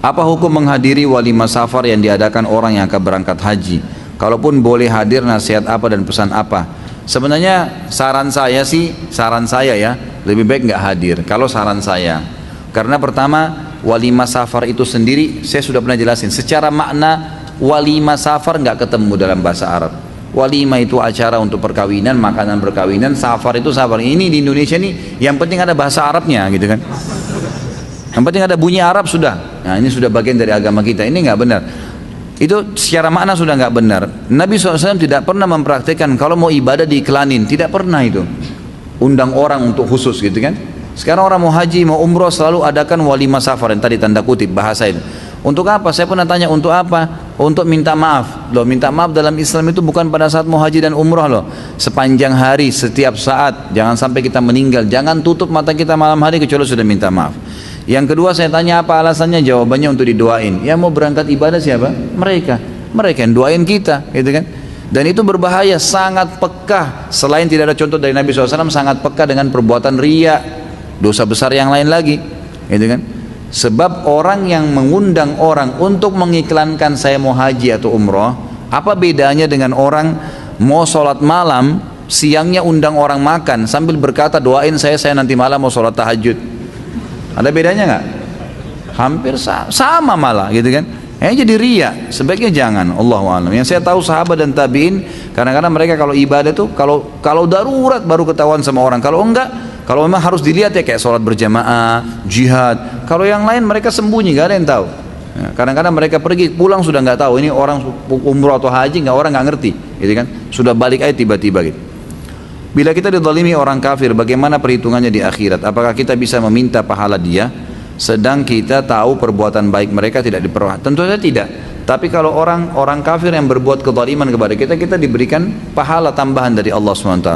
Apa hukum menghadiri walimah safar yang diadakan orang yang akan berangkat haji? Kalaupun boleh hadir, nasihat apa dan pesan apa? Sebenarnya saran saya ya, lebih baik nggak hadir. Kalau saran saya, karena pertama walimah safar itu sendiri saya sudah pernah jelasin. Secara makna walimah safar nggak ketemu dalam bahasa Arab. Walimah itu acara untuk perkawinan, makanan perkawinan. Safar itu safar. Ini di Indonesia nih, yang penting ada bahasa Arabnya, gitu kan? Yang penting ada bunyi Arab sudah. Nah ini sudah bagian dari agama kita. Ini nggak benar. Itu secara makna sudah nggak benar. Nabi SAW tidak pernah mempraktikkan kalau mau ibadah diiklanin. Tidak pernah itu. Undang orang untuk khusus gitu kan. Sekarang orang mau haji, mau umroh selalu adakan walimah safar. Yang tadi tanda kutip bahasa itu. Untuk apa? Saya pernah tanya untuk apa? Untuk minta maaf. Loh, minta maaf dalam Islam itu bukan pada saat mau haji dan umroh loh. Sepanjang hari, setiap saat. Jangan sampai kita meninggal. Jangan tutup mata kita malam hari kecuali sudah minta maaf. Yang kedua saya tanya apa alasannya, jawabannya untuk didoain. Ya mau berangkat ibadah siapa? Mereka yang doain kita, gitu kan? Dan itu berbahaya, sangat peka. Selain tidak ada contoh dari Nabi SAW, sangat peka dengan perbuatan riya, dosa besar yang lain lagi, gitu kan? Sebab orang yang mengundang orang untuk mengiklankan saya mau haji atau umroh, apa bedanya dengan orang mau sholat malam, siangnya undang orang makan sambil berkata doain saya nanti malam mau sholat tahajud. Ada bedanya nggak? Hampir sama malah, gitu kan? Jadi ria, sebaiknya jangan. Allahu a'lam. Yang saya tahu sahabat dan tabiin, kadang-kadang mereka kalau ibadah tuh kalau darurat baru ketahuan sama orang. Kalau enggak, kalau memang harus dilihat ya kayak sholat berjamaah, jihad. Kalau yang lain mereka sembunyi, nggak ada yang tahu. Kadang-kadang mereka pergi pulang sudah nggak tahu ini orang umroh atau haji, orang nggak ngerti, gitu kan? Sudah balik aja tiba-tiba gitu. Bila kita dizalimi orang kafir, bagaimana perhitungannya di akhirat? Apakah kita bisa meminta pahala dia, sedang kita tahu perbuatan baik mereka tidak diperhatikan? Tentu saja tidak. Tapi kalau orang kafir yang berbuat kezaliman kepada kita, kita diberikan pahala tambahan dari Allah SWT.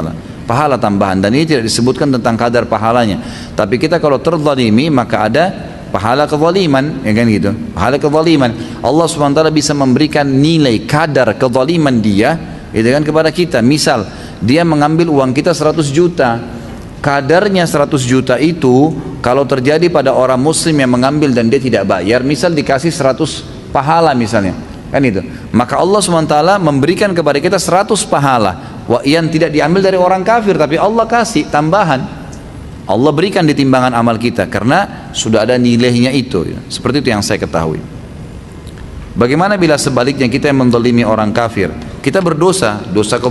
Pahala tambahan, dan ini tidak disebutkan tentang kadar pahalanya. Tapi kita kalau terzalimi, maka ada pahala kezaliman, ya kan gitu. Pahala kezaliman. Allah SWT bisa memberikan nilai kadar kezaliman dia, gitu kan, kepada kita. Misal dia mengambil uang kita 100 juta, kadarnya 100 juta itu kalau terjadi pada orang muslim yang mengambil dan dia tidak bayar, misal dikasih 100 pahala misalnya, kan itu, maka Allah SWT memberikan kepada kita 100 pahala yang tidak diambil dari orang kafir, tapi Allah kasih tambahan, Allah berikan di timbangan amal kita karena sudah ada nilainya itu. Seperti itu yang saya ketahui. Bagaimana bila sebaliknya kita yang menzalimi orang kafir, kita berdosa, dosa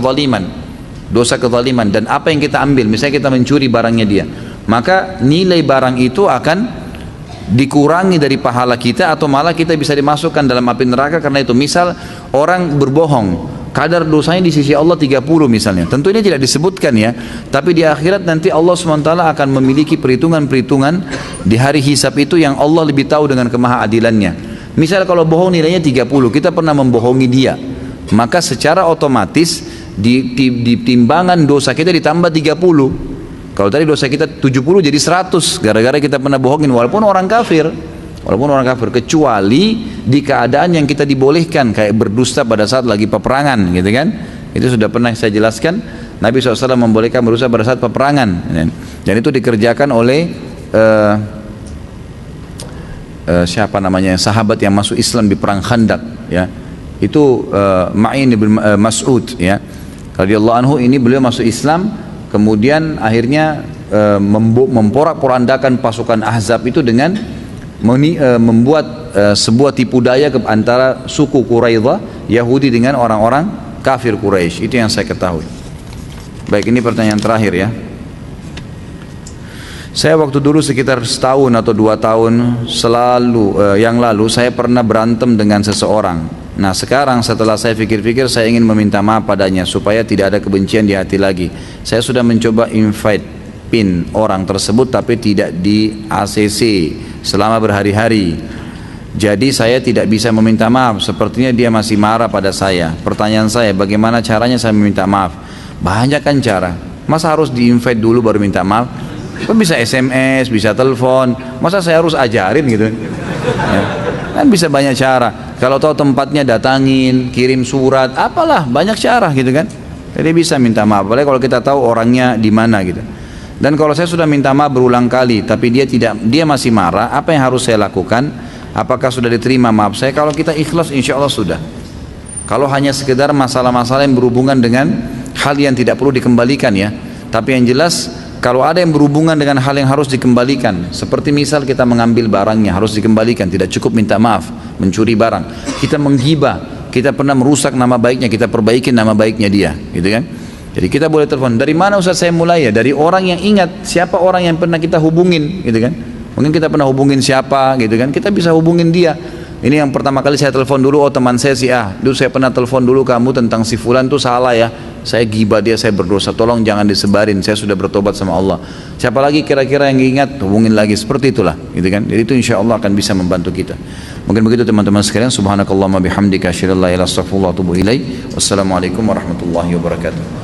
kezaliman, dan apa yang kita ambil, misalnya kita mencuri barangnya dia, maka nilai barang itu akan dikurangi dari pahala kita, atau malah kita bisa dimasukkan dalam api neraka karena itu. Misal orang berbohong, kadar dosanya di sisi Allah 30 misalnya, tentu ini tidak disebutkan ya, tapi di akhirat nanti Allah SWT akan memiliki perhitungan-perhitungan di hari hisab itu yang Allah lebih tahu dengan kemahaadilannya. Misal kalau bohong nilainya 30, kita pernah membohongi dia, maka secara otomatis di timbangan dosa kita ditambah 30. Kalau tadi dosa kita 70 jadi 100 gara-gara kita pernah bohongin, walaupun orang kafir, kecuali di keadaan yang kita dibolehkan, kayak berdusta pada saat lagi peperangan gitu kan. Itu sudah pernah saya jelaskan, Nabi SAW membolehkan berdusta pada saat peperangan, dan itu dikerjakan oleh siapa namanya, sahabat yang masuk Islam di perang Khandaq ya, itu Ma'in bin Mas'ud ya radhiyallahu anhu. Ini beliau masuk Islam, kemudian akhirnya memporak-porandakan pasukan Ahzab itu dengan membuat sebuah tipu daya antara suku Quraidah Yahudi dengan orang-orang kafir Quraisy. Itu yang saya ketahui. Baik, ini pertanyaan terakhir ya. Saya waktu dulu sekitar setahun atau 2 tahun yang lalu saya pernah berantem dengan seseorang. Nah sekarang setelah saya pikir-pikir, saya ingin meminta maaf padanya supaya tidak ada kebencian di hati lagi. Saya sudah mencoba invite pin orang tersebut tapi tidak di ACC selama berhari-hari. Jadi saya tidak bisa meminta maaf, sepertinya dia masih marah pada saya. Pertanyaan saya, bagaimana caranya saya meminta maaf? Banyak kan cara, masa harus di invite dulu baru minta maaf? Kan bisa SMS, bisa telepon, masa saya harus ajarin gitu ya? Kan bisa banyak cara. Kalau tahu tempatnya datangin, kirim surat, apalah, banyak cara gitu kan. Jadi bisa minta maaf, apalagi kalau kita tahu orangnya di mana gitu. Dan kalau saya sudah minta maaf berulang kali tapi dia masih marah, apa yang harus saya lakukan? Apakah sudah diterima maaf saya? Kalau kita ikhlas insya Allah sudah. Kalau hanya sekedar masalah-masalah yang berhubungan dengan hal yang tidak perlu dikembalikan ya, tapi yang jelas kalau ada yang berhubungan dengan hal yang harus dikembalikan, seperti misal kita mengambil barangnya harus dikembalikan, tidak cukup minta maaf. Mencuri barang, kita menghibah, kita pernah merusak nama baiknya, kita perbaikin nama baiknya dia, gitu kan. Jadi kita boleh telepon, dari mana Ustaz saya mulai ya? Dari orang yang ingat, siapa orang yang pernah kita hubungin, gitu kan. Mungkin kita pernah hubungin siapa, gitu kan, kita bisa hubungin dia. Ini yang pertama kali saya telepon dulu, oh teman saya si A, dulu saya pernah telepon dulu kamu tentang si fulan tuh salah ya, saya gibah dia, saya berdosa, tolong jangan disebarin, saya sudah bertobat sama Allah. Siapa lagi kira-kira yang ingat, hubungin lagi, seperti itulah, gitu kan. Jadi itu insya Allah akan bisa membantu kita. Mungkin begitu teman-teman sekalian. Subhanakallahumma bihamdika asyhadu an la ilaha illa anta astaghfiruka wa atubu ilaik. Wassalamualaikum warahmatullahi wabarakatuh.